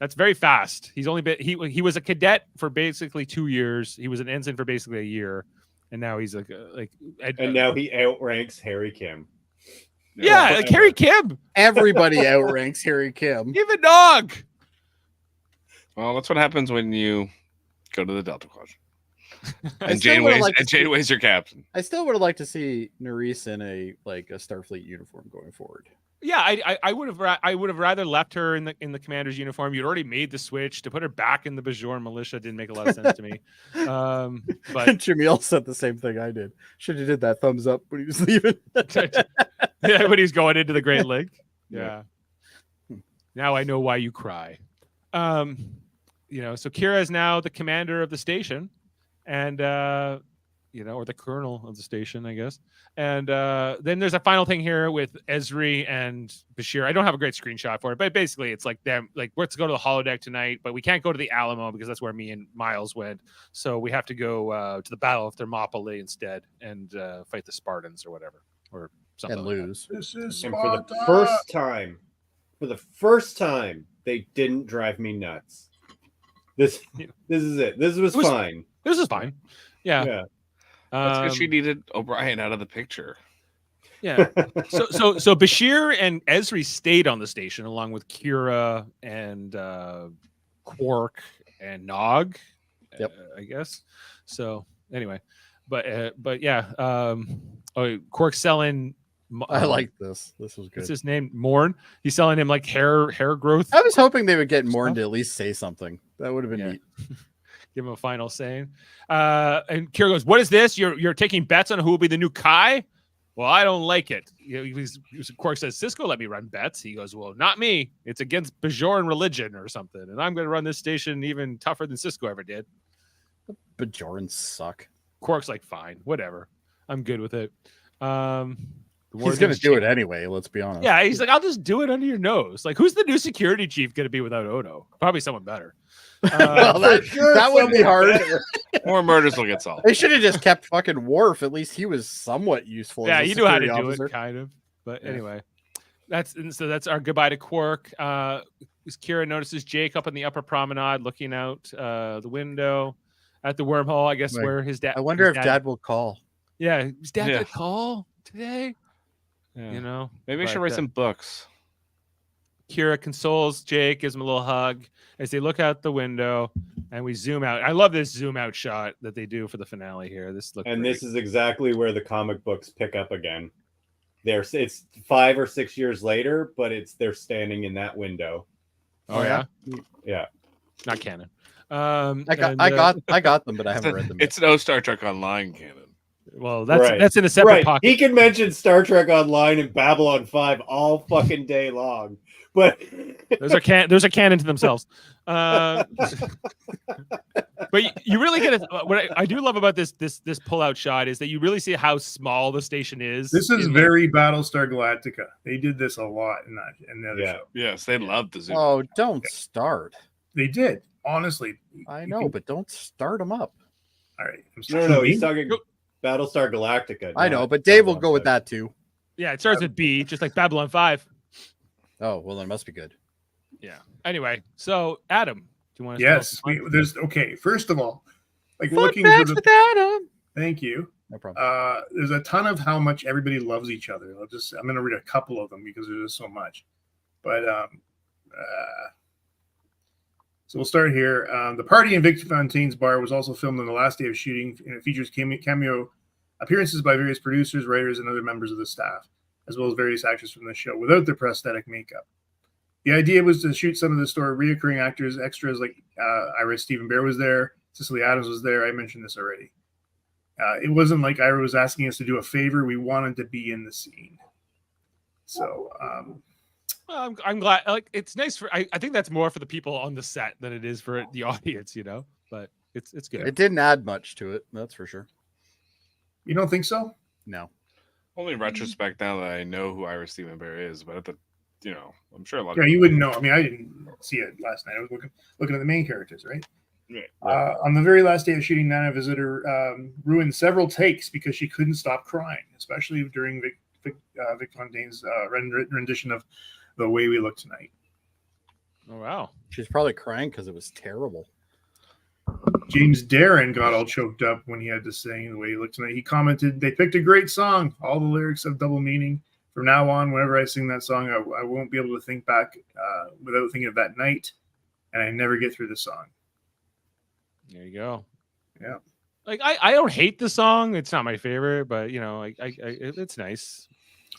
That's very fast. He's only been he was a cadet for basically 2 years. He was an ensign for basically a year, and now he's and now he outranks Harry Kim. Yeah, like Harry Kim. Everybody outranks Harry Kim. Even Dog. Well, that's what happens when you go to the Delta Quadrant. I And still would've liked to see- Janeway's your captain. I still would have liked to see Nerys in a Starfleet uniform going forward. Yeah, I would have rather left her in the commander's uniform. You'd already made the switch. To put her back in the Bajoran militia didn't make a lot of sense to me. But Jameel said the same thing I did. Should have did that thumbs up when he was leaving. yeah, when he's going into the Great Lake. Yeah. Now I know why you cry. So Kira is now the commander of the station, and or the colonel of the station, I guess. And then there's a final thing here with Ezri and Bashir. I don't have a great screenshot for it, but basically it's like them, like, let's go to the holodeck tonight, but we can't go to the Alamo because that's where me and Miles went. So we have to go to the Battle of Thermopylae instead and fight the Spartans or whatever, or something. And like lose. This is And for the first time, they didn't drive me nuts. This is it. This was fine. This is fine. Yeah. That's because she needed O'Brien out of the picture. Yeah. So Bashir and Ezri stayed on the station along with Kira and Quark and Nog. Yep. I guess. So anyway, but yeah. Quark's selling. I like this. This was good. What's his name? Morn. He's selling him like hair growth. I was hoping they would get Morn to at least say something. That would have been neat. Give him a final saying. And Kira goes, "What is this? You're taking bets on who will be the new Kai?" Well, I don't like it. Quark says, "Cisco let me run bets." He goes, "Well, not me. It's against Bajoran religion or something, and I'm going to run this station even tougher than Cisco ever did." Bajorans suck. Quark's like, "Fine, whatever. I'm good with it." He's going to do it anyway. Let's be honest. Yeah, he's like, "I'll just do it under your nose." Like, who's the new security chief going to be without Odo? Probably someone better. Well, that would be hard. More murders will get solved. They should have just kept fucking Worf. At least he was somewhat useful. Yeah, as a he knew how to security do officer. it, kind of. But anyway, that's our goodbye to Quark. Kira notices Jake up in the upper promenade, looking out the window at the wormhole. I guess Right. where his dad. I wonder his if Dad will call. Yeah, his dad Yeah. gonna call today. Yeah. You know, Maybe I should but, write some books. Kira consoles Jake, gives him a little hug as they look out the window, and we zoom out. I love this zoom out shot that they do for the finale here. This looks And this is exactly where the comic books pick up again. It's 5 or 6 years later, but they're standing in that window. Oh yeah, Yeah. not canon. I got them, but I haven't read them. Yet. It's no Star Trek Online canon. Well, that's Right. that's in a separate pocket. He can mention Star Trek Online and Babylon 5 all fucking day long. But Those are canon to themselves. But you really get what I do love about this pull-out shot is that you really see how small the station is. This is very Battlestar Galactica. They did this a lot in the other show. Yes, they love the zoom. Oh, don't start. They did. Honestly. I know, but don't start them up. All right. no, he's talking Battlestar Galactica. I know, not but Dave will Babylon go with 5. that too. Yeah, it starts with B, just like Babylon 5. Oh, well, then it must be good. Yeah. Anyway, so Adam, do you want to? Yes. First of all, like Fun looking facts for with Adam. Thank you. No problem. There's a ton of how much everybody loves each other. I'm going to read a couple of them because there's just so much. But so we'll start here. The party in Victor Fontaine's bar was also filmed on the last day of shooting, and it features cameo appearances by various producers, writers, and other members of the staff, as well as various actors from the show without their prosthetic makeup. The idea was to shoot some of the story reoccurring actors, extras like Ira Stephen Bear was there, Cicely Adams was there. I mentioned this already. It wasn't like Ira was asking us to do a favor. We wanted to be in the scene. So I'm glad. Like, it's nice for. I think that's more for the people on the set than it is for the audience. You know, but it's good. It didn't add much to it. That's for sure. you don't think so? No. Only in retrospect now that I know who Ira Stephen Bear is, but at the, I'm sure a lot. Yeah, you wouldn't know. I mean, I didn't see it last night. I was looking at the main characters, right? Right. On the very last day of shooting, Nana Visitor ruined several takes because she couldn't stop crying, especially during Vic Fontaine's rendition of The Way We Look Tonight. Oh wow. She's probably crying because it was terrible. James Darren got all choked up when he had to sing the way he looked tonight. He commented, "They picked a great song. All the lyrics have double meaning. From now on, whenever I sing that song, I won't be able to think back without thinking of that night, and I never get through the song." There you go. Yeah. Like I don't hate the song. It's not my favorite, but you know, it's nice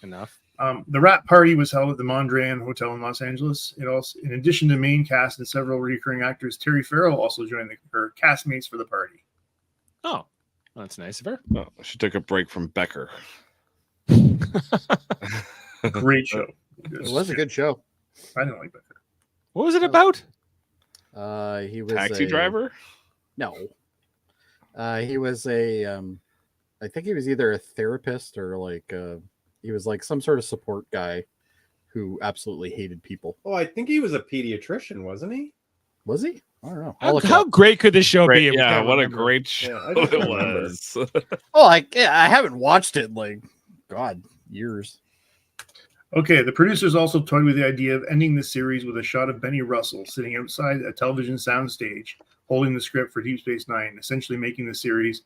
enough. The wrap party was held at the Mondrian Hotel in Los Angeles. It also, in addition to main cast and several recurring actors, Terry Farrell also joined her castmates for the party. Oh, well, that's nice of her. Oh, she took a break from Becker. Great show. It was a good show. I didn't like Becker. What was it about? He was Taxi driver? No. He was I think he was either a therapist or like he was like some sort of support guy who absolutely hated people. Oh, I think he was a pediatrician, wasn't he? Was he? I don't know. How great could this show be? If we Yeah, can't what a remember? great show I don't it remember. was. Oh, I haven't watched it in like God years. Okay, the producers also toyed with the idea of ending the series with a shot of Benny Russell sitting outside a television soundstage, holding the script for Deep Space Nine, essentially making the series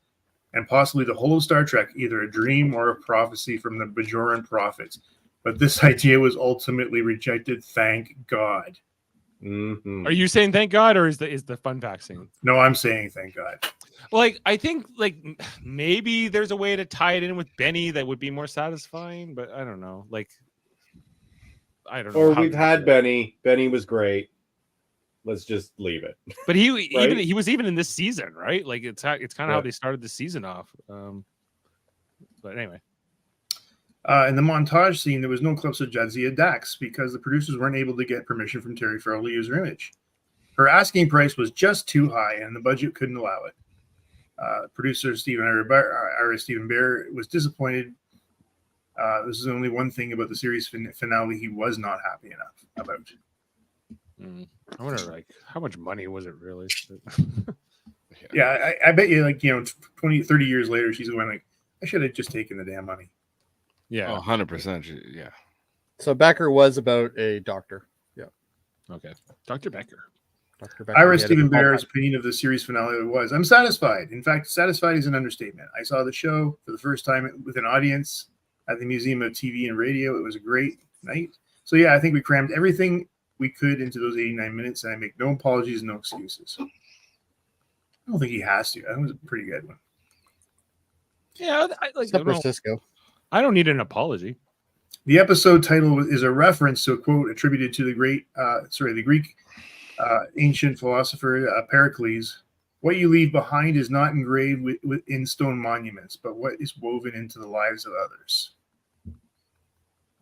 and possibly the whole of Star Trek either a dream or a prophecy from the Bajoran prophets. But this idea was ultimately rejected. Thank God. Mm-hmm. Are you saying thank God, or is the fun vaccine? No, I'm saying thank God. Like, I think like maybe there's a way to tie it in with Benny that would be more satisfying, but I don't know. Like, I don't know. Or how we've to had do it. Benny. Benny was great. Let's just leave it. But he Right? he was even in this season, right? Like it's kind of how Yeah. they started the season off. But anyway, In the montage scene, there was no clips of Jadzia Dax because the producers weren't able to get permission from Terry Farrell to use her image. Her asking price was just too high, and the budget couldn't allow it. Producer Stephen Bear was disappointed. This is only one thing about the series finale he was not happy enough about. I wonder like how much money was it really? Yeah, I bet you, like, 20, 30 years later, she's going like, I should have just taken the damn money. Yeah. Oh, 100%. Yeah. So Becker was about a doctor. Yeah. Okay. Dr. Becker. Dr. Becker. Ira he had a Stephen good Bear's callback. opinion of the series finale was, I'm satisfied. In fact, satisfied is an understatement. I saw the show for the first time with an audience at the Museum of TV and Radio. It was a great night. So, yeah, I think we crammed everything we could into those 89 minutes, and I make no apologies, no excuses. I don't think he has to. That was a pretty good one. Yeah, Except for Cisco. I don't need an apology. The episode title is a reference to a quote attributed to the Greek ancient philosopher Pericles. What you leave behind is not engraved in stone monuments, but what is woven into the lives of others.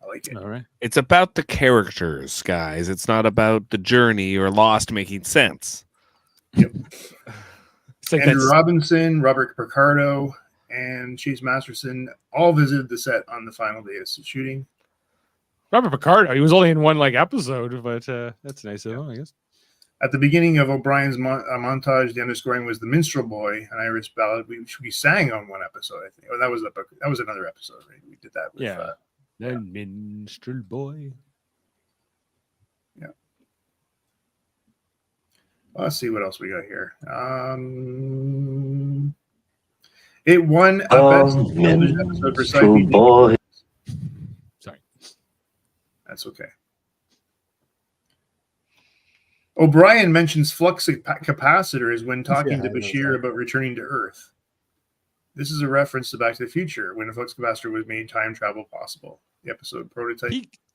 I like it. All right. It's about the characters, guys. It's not about the journey or Lost making sense. It's like Andrew that's, Robinson, Robert Picardo, and Chase Masterson all visited the set on the final day of shooting. Robert Picardo. He was only in one like episode, but that's nice of him, I guess. At the beginning of O'Brien's montage, the underscoring was "The Minstrel Boy," an Irish ballad we sang on one episode. I think. Oh, that was another episode. Right? We did that. With, Yeah. The minstrel boy. Yeah. Let's see what else we got here. It won a best television episode for side feature. Sorry. That's okay. O'Brien mentions flux capacitors when talking Yeah, to I know Bashir that. about returning to Earth. This is a reference to Back to the Future when a flux capacitor was made time travel possible. The episode prototype.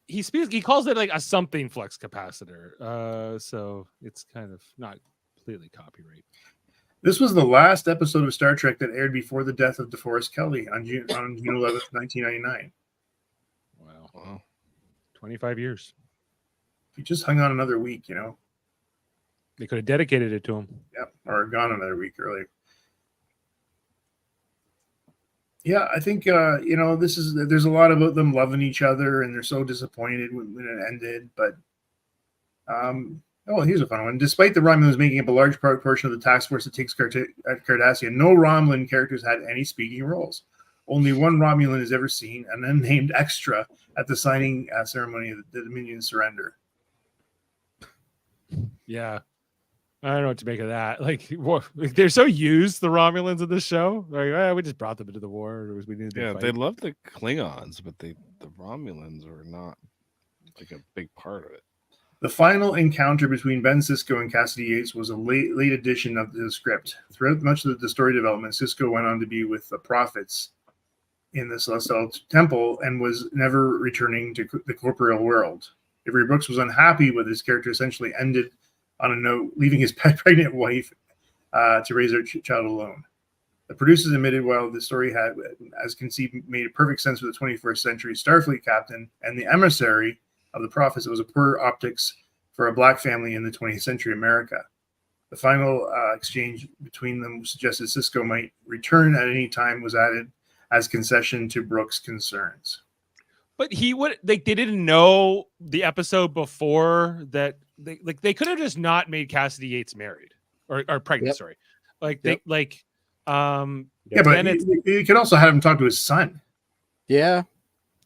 He calls it like a something flux capacitor. So it's kind of not completely copyright. This was the last episode of Star Trek that aired before the death of DeForest Kelley on June 11th, 1999. Wow. 25 years. If he just hung on another week, They could have dedicated it to him. Yep, or gone another week early. Yeah, I think there's a lot about them loving each other, and they're so disappointed when it ended. But here's a fun one. Despite the Romulans making up a large portion of the task force that takes Cardassian, no Romulan characters had any speaking roles. Only one Romulan is ever seen, an unnamed extra at the signing ceremony of the Dominion surrender. Yeah. I don't know what to make of that. Like, they're so used, the Romulans of this show. Like, we just brought them into the war. We needed to Yeah, fight. they love the Klingons, but the Romulans were not like a big part of it. The final encounter between Ben Sisko and Cassidy Yates was a late addition of the script. Throughout much of the story development, Sisko went on to be with the prophets in the Celestial Temple and was never returning to the corporeal world. Avery Brooks was unhappy with his character essentially ended on a note, leaving his pregnant wife to raise their child alone. The producers admitted while the story had, as conceived, made perfect sense for the 21st century Starfleet captain and the emissary of the prophets, it was a poor optics for a black family in the 20th century America. The final exchange between them suggested Sisko might return at any time was added as concession to Brooks' concerns. But they didn't know the episode before that. They could have just not made Cassidy Yates married or pregnant. Yep. Sorry, like Yep. Yeah, but you could also have him talk to his son. Yeah,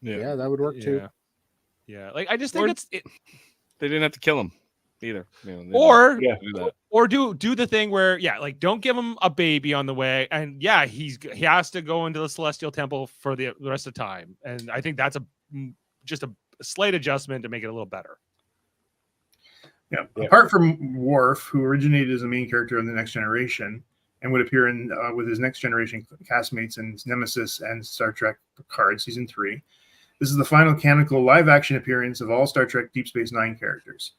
that would work too. Yeah. Like I just think They didn't have to kill him either. Or do that. or do the thing where like don't give him a baby on the way, and he has to go into the Celestial Temple for the rest of the time, and I think that's just a slight adjustment to make it a little better. Yeah. Apart from Worf, who originated as a main character in The Next Generation and would appear in with his Next Generation castmates in Nemesis and Star Trek Picard Season 3, this is the final canonical live-action appearance of all Star Trek Deep Space Nine characters.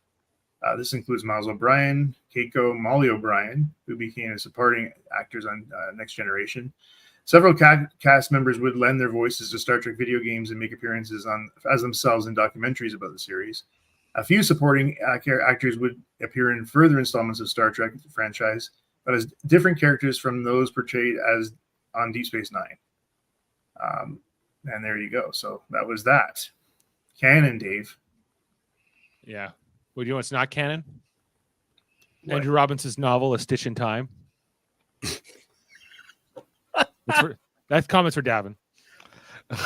This includes Miles O'Brien, Keiko, Molly O'Brien, who became supporting actors on Next Generation. Several cast members would lend their voices to Star Trek video games and make appearances as themselves in documentaries about the series. A few supporting actors would appear in further installments of Star Trek franchise, but as different characters from those portrayed as on Deep Space Nine. And there you go. So that was that. Canon, Dave. Yeah. Well, you know what's not canon? What? Andrew Robinson's novel, A Stitch in Time. That's comments for Davan. Is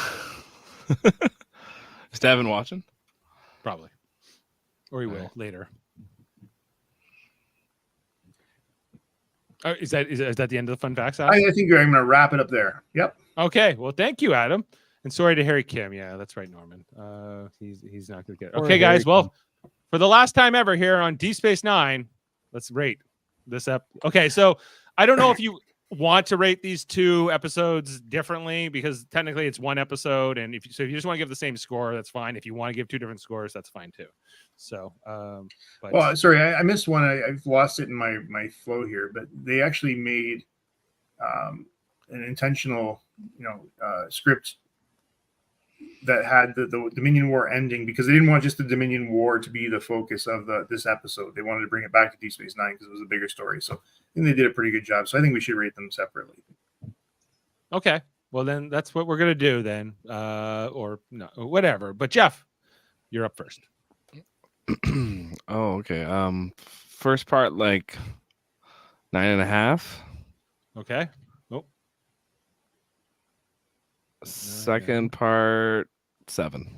Davan watching? Probably. Or he will later. Is that the end of the fun facts, Adam? I think I'm going to wrap it up there. Yep. Okay. Well, thank you, Adam. And sorry to Harry Kim. Yeah, that's right, Norman. He's not going to get it. Okay, guys. Well, for the last time ever here on Deep Space Nine, let's rate this up. Okay, so I don't know if you want to rate these two episodes differently because technically it's one episode, and if you just want to give the same score, that's fine. If you want to give two different scores, that's fine too. So, but Well, sorry, I missed one. I've lost it in my flow here, but they actually made an intentional, script that had the Dominion War ending because they didn't want just the Dominion War to be the focus of this episode. They wanted to bring it back to Deep Space Nine because it was a bigger story. So I think they did a pretty good job. So I think we should rate them separately. okay. Well, then that's what we're gonna do then, or no, whatever. But Jeff, you're up first. Oh, okay. First part like 9.5. Okay. Oh, Second part 7.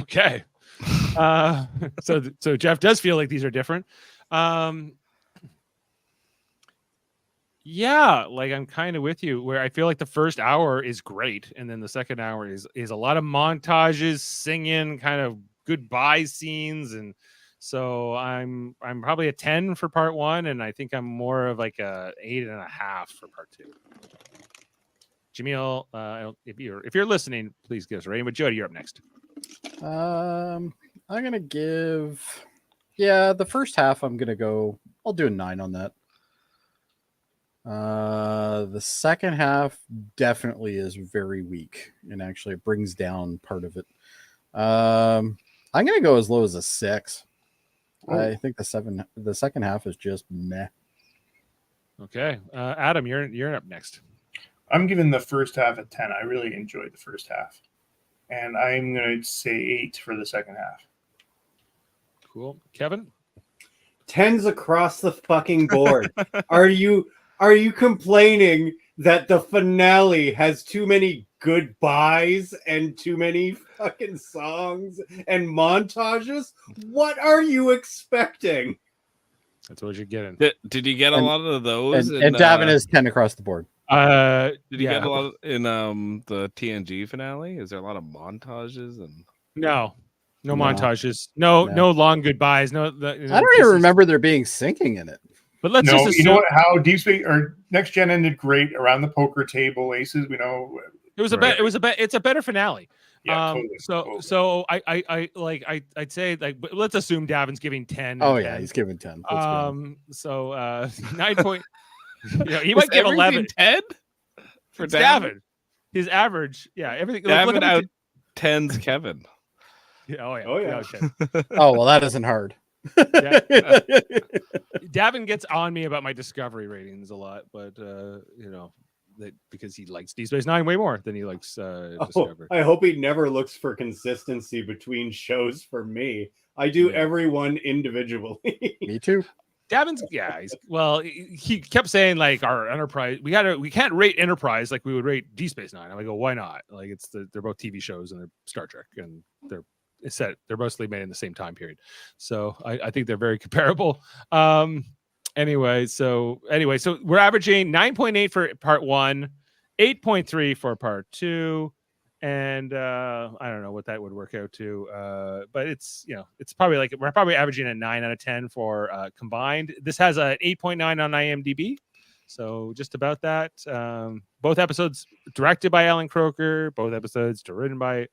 okay. So Jeff does feel like these are different. Yeah, like I'm kind of with you where I feel like the first hour is great, and then the second hour is a lot of montages, singing, kind of goodbye scenes, and so I'm probably a 10 for part 1, and I think I'm more of like a 8.5 for part 2. Jaemeel, if you're listening, please give us a rating. But Jody, you're up next. I'm gonna give, the first half. I'll do a 9 on that. The second half definitely is very weak, and actually it brings down part of it. I'm gonna go as low as a 6. I think the second half is just meh. Okay, Adam, you're up next. I'm giving the first half a 10. I really enjoyed the first half. And I'm going to say 8 for the second half. Cool. Kevin? 10s across the fucking board. Are you complaining that the finale has too many goodbyes and too many fucking songs and montages? What are you expecting? That's what you're getting. Did you get a And- lot of those? And Davan is 10 across the board. Did you Yeah. get a lot of, in the TNG finale? Is there a lot of montages and? No No. montages. No long goodbyes. No, I don't even remember there being singing in it. But let's No, just you assume know what? How Deep Space or Next Gen ended great around the poker table aces. We know. it was a Right. it's a better finale. Yeah, totally. So I'd say like let's assume Davin's giving 10. Oh and yeah, 10. he's giving 10. That's good. So 9 point. He might give 11. 10 for It's Davan. Davan. His average, everything. Davan look at out 10's Kevin. oh yeah, Oh, yeah. okay. Oh well, that isn't hard. Yeah. Davin gets on me about my Discovery ratings a lot, but because he likes Deep Space Nine way more than he likes Discovery. I hope he never looks for consistency between shows for me. I do Yeah. everyone individually. Me too. Davin's he kept saying like our Enterprise we can't rate Enterprise like we would rate Deep Space Nine. I go, why not? Like they're both TV shows and they're Star Trek and they're mostly made in the same time period. So I think they're very comparable. Anyway, so we're averaging 9.8 for part 1, 8.3 for part 2. And I don't know what that would work out to, but it's it's probably like we're probably averaging a 9 out of 10 for combined. This has an 8.9 on IMDb, so just about that. Both episodes directed by Alan Croker, both episodes written by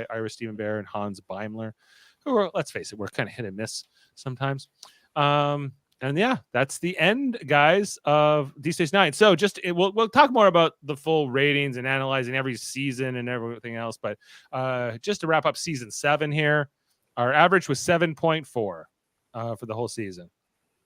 Ira Stephen Bear and Hans Beimler, who are, let's face it, we're kind of hit and miss sometimes. And yeah, that's the end, guys, of Deep Space Nine. So we'll talk more about the full ratings and analyzing every season and everything else. But just to wrap up season 7 here, our average was 7.4 for the whole season.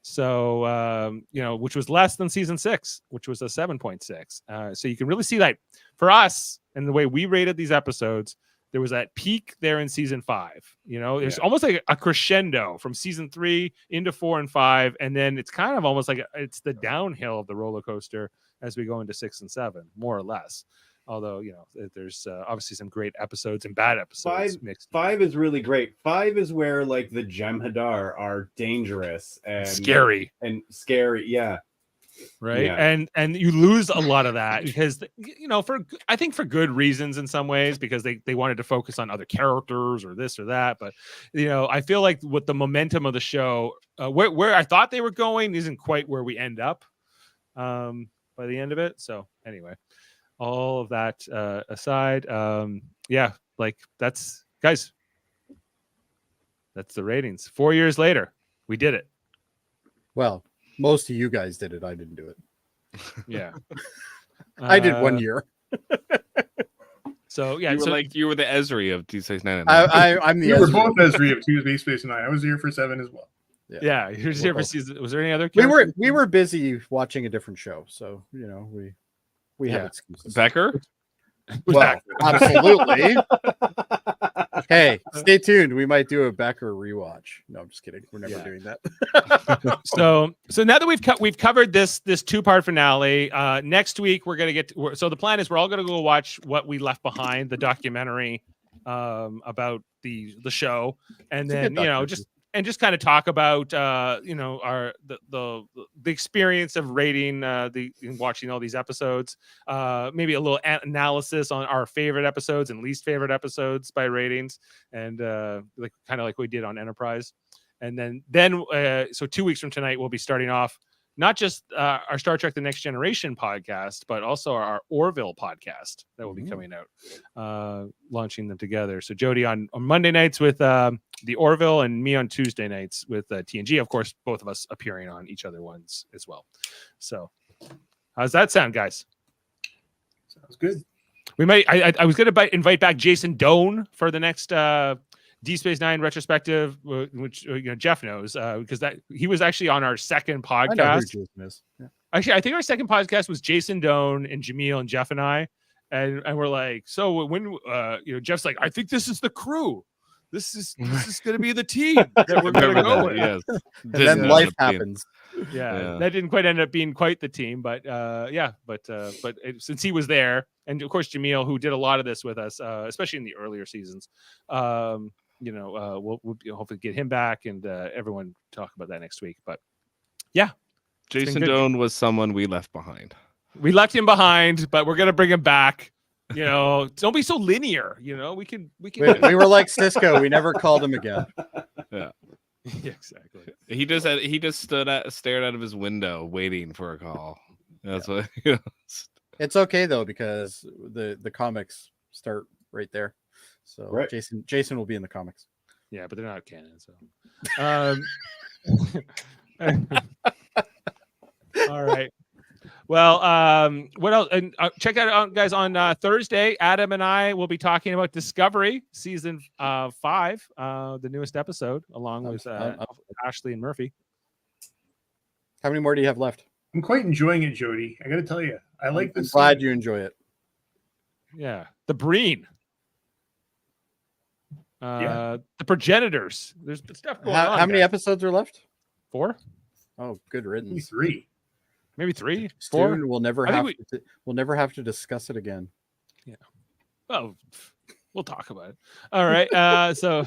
So which was less than season 6, which was a 7.6. So you can really see that for us and the way we rated these episodes. There was that peak there in season 5. There's almost like a crescendo from season 3 into 4 and 5. And then it's kind of almost like it's the downhill of the roller coaster as we go into 6 and 7, more or less. Although, there's obviously some great episodes and bad episodes mixed. 5 is really great. 5 is where like the Jem'Hadar are dangerous and scary. Yeah. Right. Yeah. And you lose a lot of that because I think for good reasons in some ways, because they wanted to focus on other characters or this or that. But I feel like with the momentum of the show, where I thought they were going isn't quite where we end up by the end of it. So anyway, all of that aside, that's guys, that's the ratings. 4 years later, we did it. Well, most of you guys did it. I didn't do it. Yeah. I did 1 year. So yeah, you were the Ezri of Deep Space Nine. I'm the We were Ezra. both Ezri of Deep Space Nine. I was here for 7 as well. yeah, you're just here for season. Was there any other? We were busy watching a different show, so we have excuses. Becker? Well, absolutely. Hey, stay tuned. We might do a Becker rewatch. No, I'm just kidding. We're never doing that. So now that we've covered this 2-part finale, next week we're gonna so the plan is we're all gonna go watch What We Left Behind, the documentary about the show, and then just kind of talk about the experience of rating watching all these episodes, maybe a little analysis on our favorite episodes and least favorite episodes by ratings, and kind of like we did on Enterprise. And then so 2 weeks from tonight we'll be starting off not just our Star Trek The Next Generation podcast, but also our Orville podcast that will be coming out, launching them together. So Jody on Monday nights with the Orville, and me on Tuesday nights with TNG. Of course, both of us appearing on each other ones as well. So how's that sound, guys? Sounds good. We might. I was going to invite back Jason Doan for the next Deep Space Nine retrospective, which Jeff knows because that he was actually on our second podcast. I know who Jason is. Yeah. Actually, I think our second podcast was Jason Doan and Jaemeel and Jeff and I, and we're like, so when Jeff's like, I think this is the crew, this is going to be the team that we're going to go with. Yes. And then life happens. Yeah, that didn't quite end up being quite the team, but since he was there, and of course Jaemeel, who did a lot of this with us, especially in the earlier seasons, we'll hopefully get him back, and everyone talk about that next week. But yeah, Jason Doan was someone we left behind. We left him behind, but we're gonna bring him back. Don't be so linear. We can. We were like Cisco. We never called him again. Yeah. Yeah, exactly. He just stared out of his window waiting for a call. That's what. It's okay though, because the comics start right there. So Right. Jason will be in the comics. Yeah, but they're not canon. So, all right. Well, what else? And check that out, guys. On Thursday, Adam and I will be talking about Discovery season 5, the newest episode, along with Ashley and Murphy. How many more do you have left? I'm quite enjoying it, Jody. I got to tell you, I like I'm this. glad you enjoy it. Yeah, the Breen. The progenitors. There's stuff going on. How many guys. episodes are left? 4? Oh, good riddance. 3. Maybe 3, 4. Soon we'll never have to discuss it again. Yeah. Well, we'll talk about it. All right. So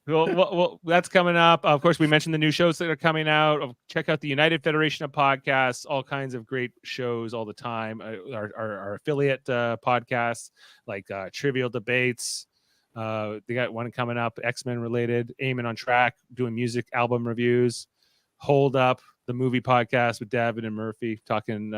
well, that's coming up. Of course, we mentioned the new shows that are coming out. Check out the United Federation of Podcasts. All kinds of great shows all the time. Our affiliate podcasts like Trivial Debates. They got one coming up, X-Men related. Aiming on Track, doing music album reviews. Hold Up, the movie podcast with Davan and Murphy, talking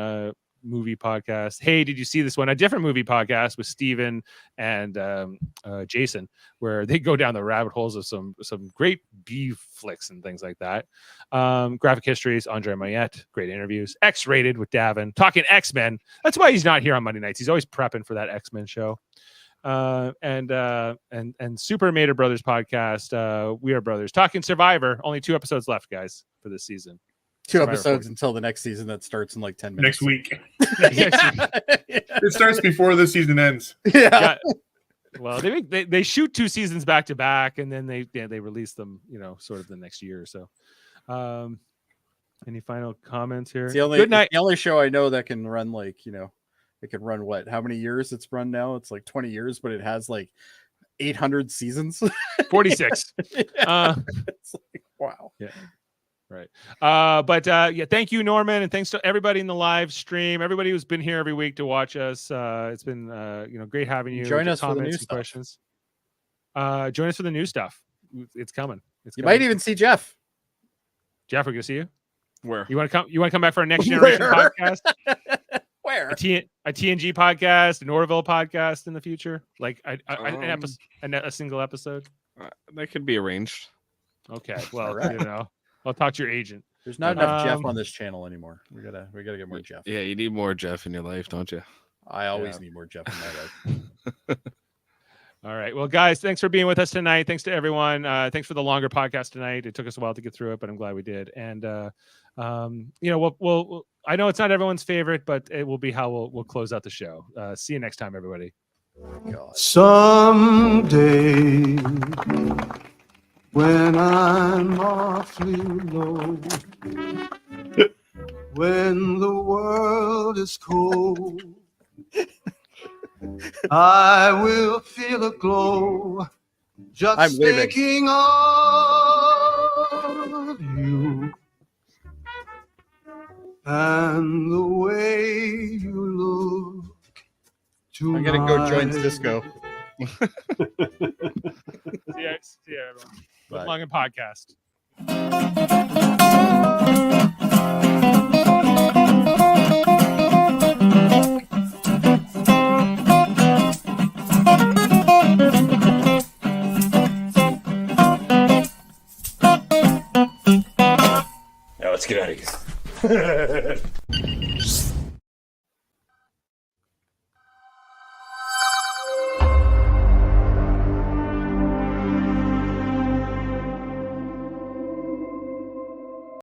movie podcast. Hey, did you see this one? A different movie podcast with Steven and Jason, where they go down the rabbit holes of some great B flicks and things like that. Graphic Histories, Andre Mayette, great interviews. X-Rated with Davan, talking X-Men. That's why he's not here on Monday nights. He's always prepping for that X-Men show. And Super Mater Brothers podcast. We Are Brothers, talking Survivor. Only 2 episodes left, guys, for this season. 2 episodes until the next season that starts in like 10 minutes. Next week. It starts before the season ends. Yeah. Well, they shoot 2 seasons back to back, and then they release them, sort of the next year or so. Any final comments here? Good night. The only show I know that can run it can run what? How many years it's run now? It's like 20 years, but it has like 800 seasons. 46. It's like, wow. Yeah. Right. Thank you, Norman, and thanks to everybody in the live stream, everybody who's been here every week to watch us. It's been great having you. Join us for the new and stuff. Questions. Join us for the new stuff. It's coming. You might even see Jeff. Jeff, we're gonna see you. Where? You want to come back for our next generation podcast? Where? A TNG podcast, an Orville podcast in the future, like a single episode. That could be arranged. Okay, well, right. I'll talk to your agent. There's not enough Jeff on this channel anymore. We gotta get more Jeff. Yeah, you need more Jeff in your life, don't you? I always need more Jeff in my life. All right. Well, guys, thanks for being with us tonight. Thanks to everyone. Thanks for the longer podcast tonight. It took us a while to get through it, but I'm glad we did. And we'll I know it's not everyone's favorite, but it will be how we'll close out the show. See you next time, everybody. Someday, when I'm awfully low, when the world is cold, I will feel a glow just thinking of you and the way you look tonight. I'm gonna go join Cisco. See ya, everyone. Live long and podcast. Now let's get out of here.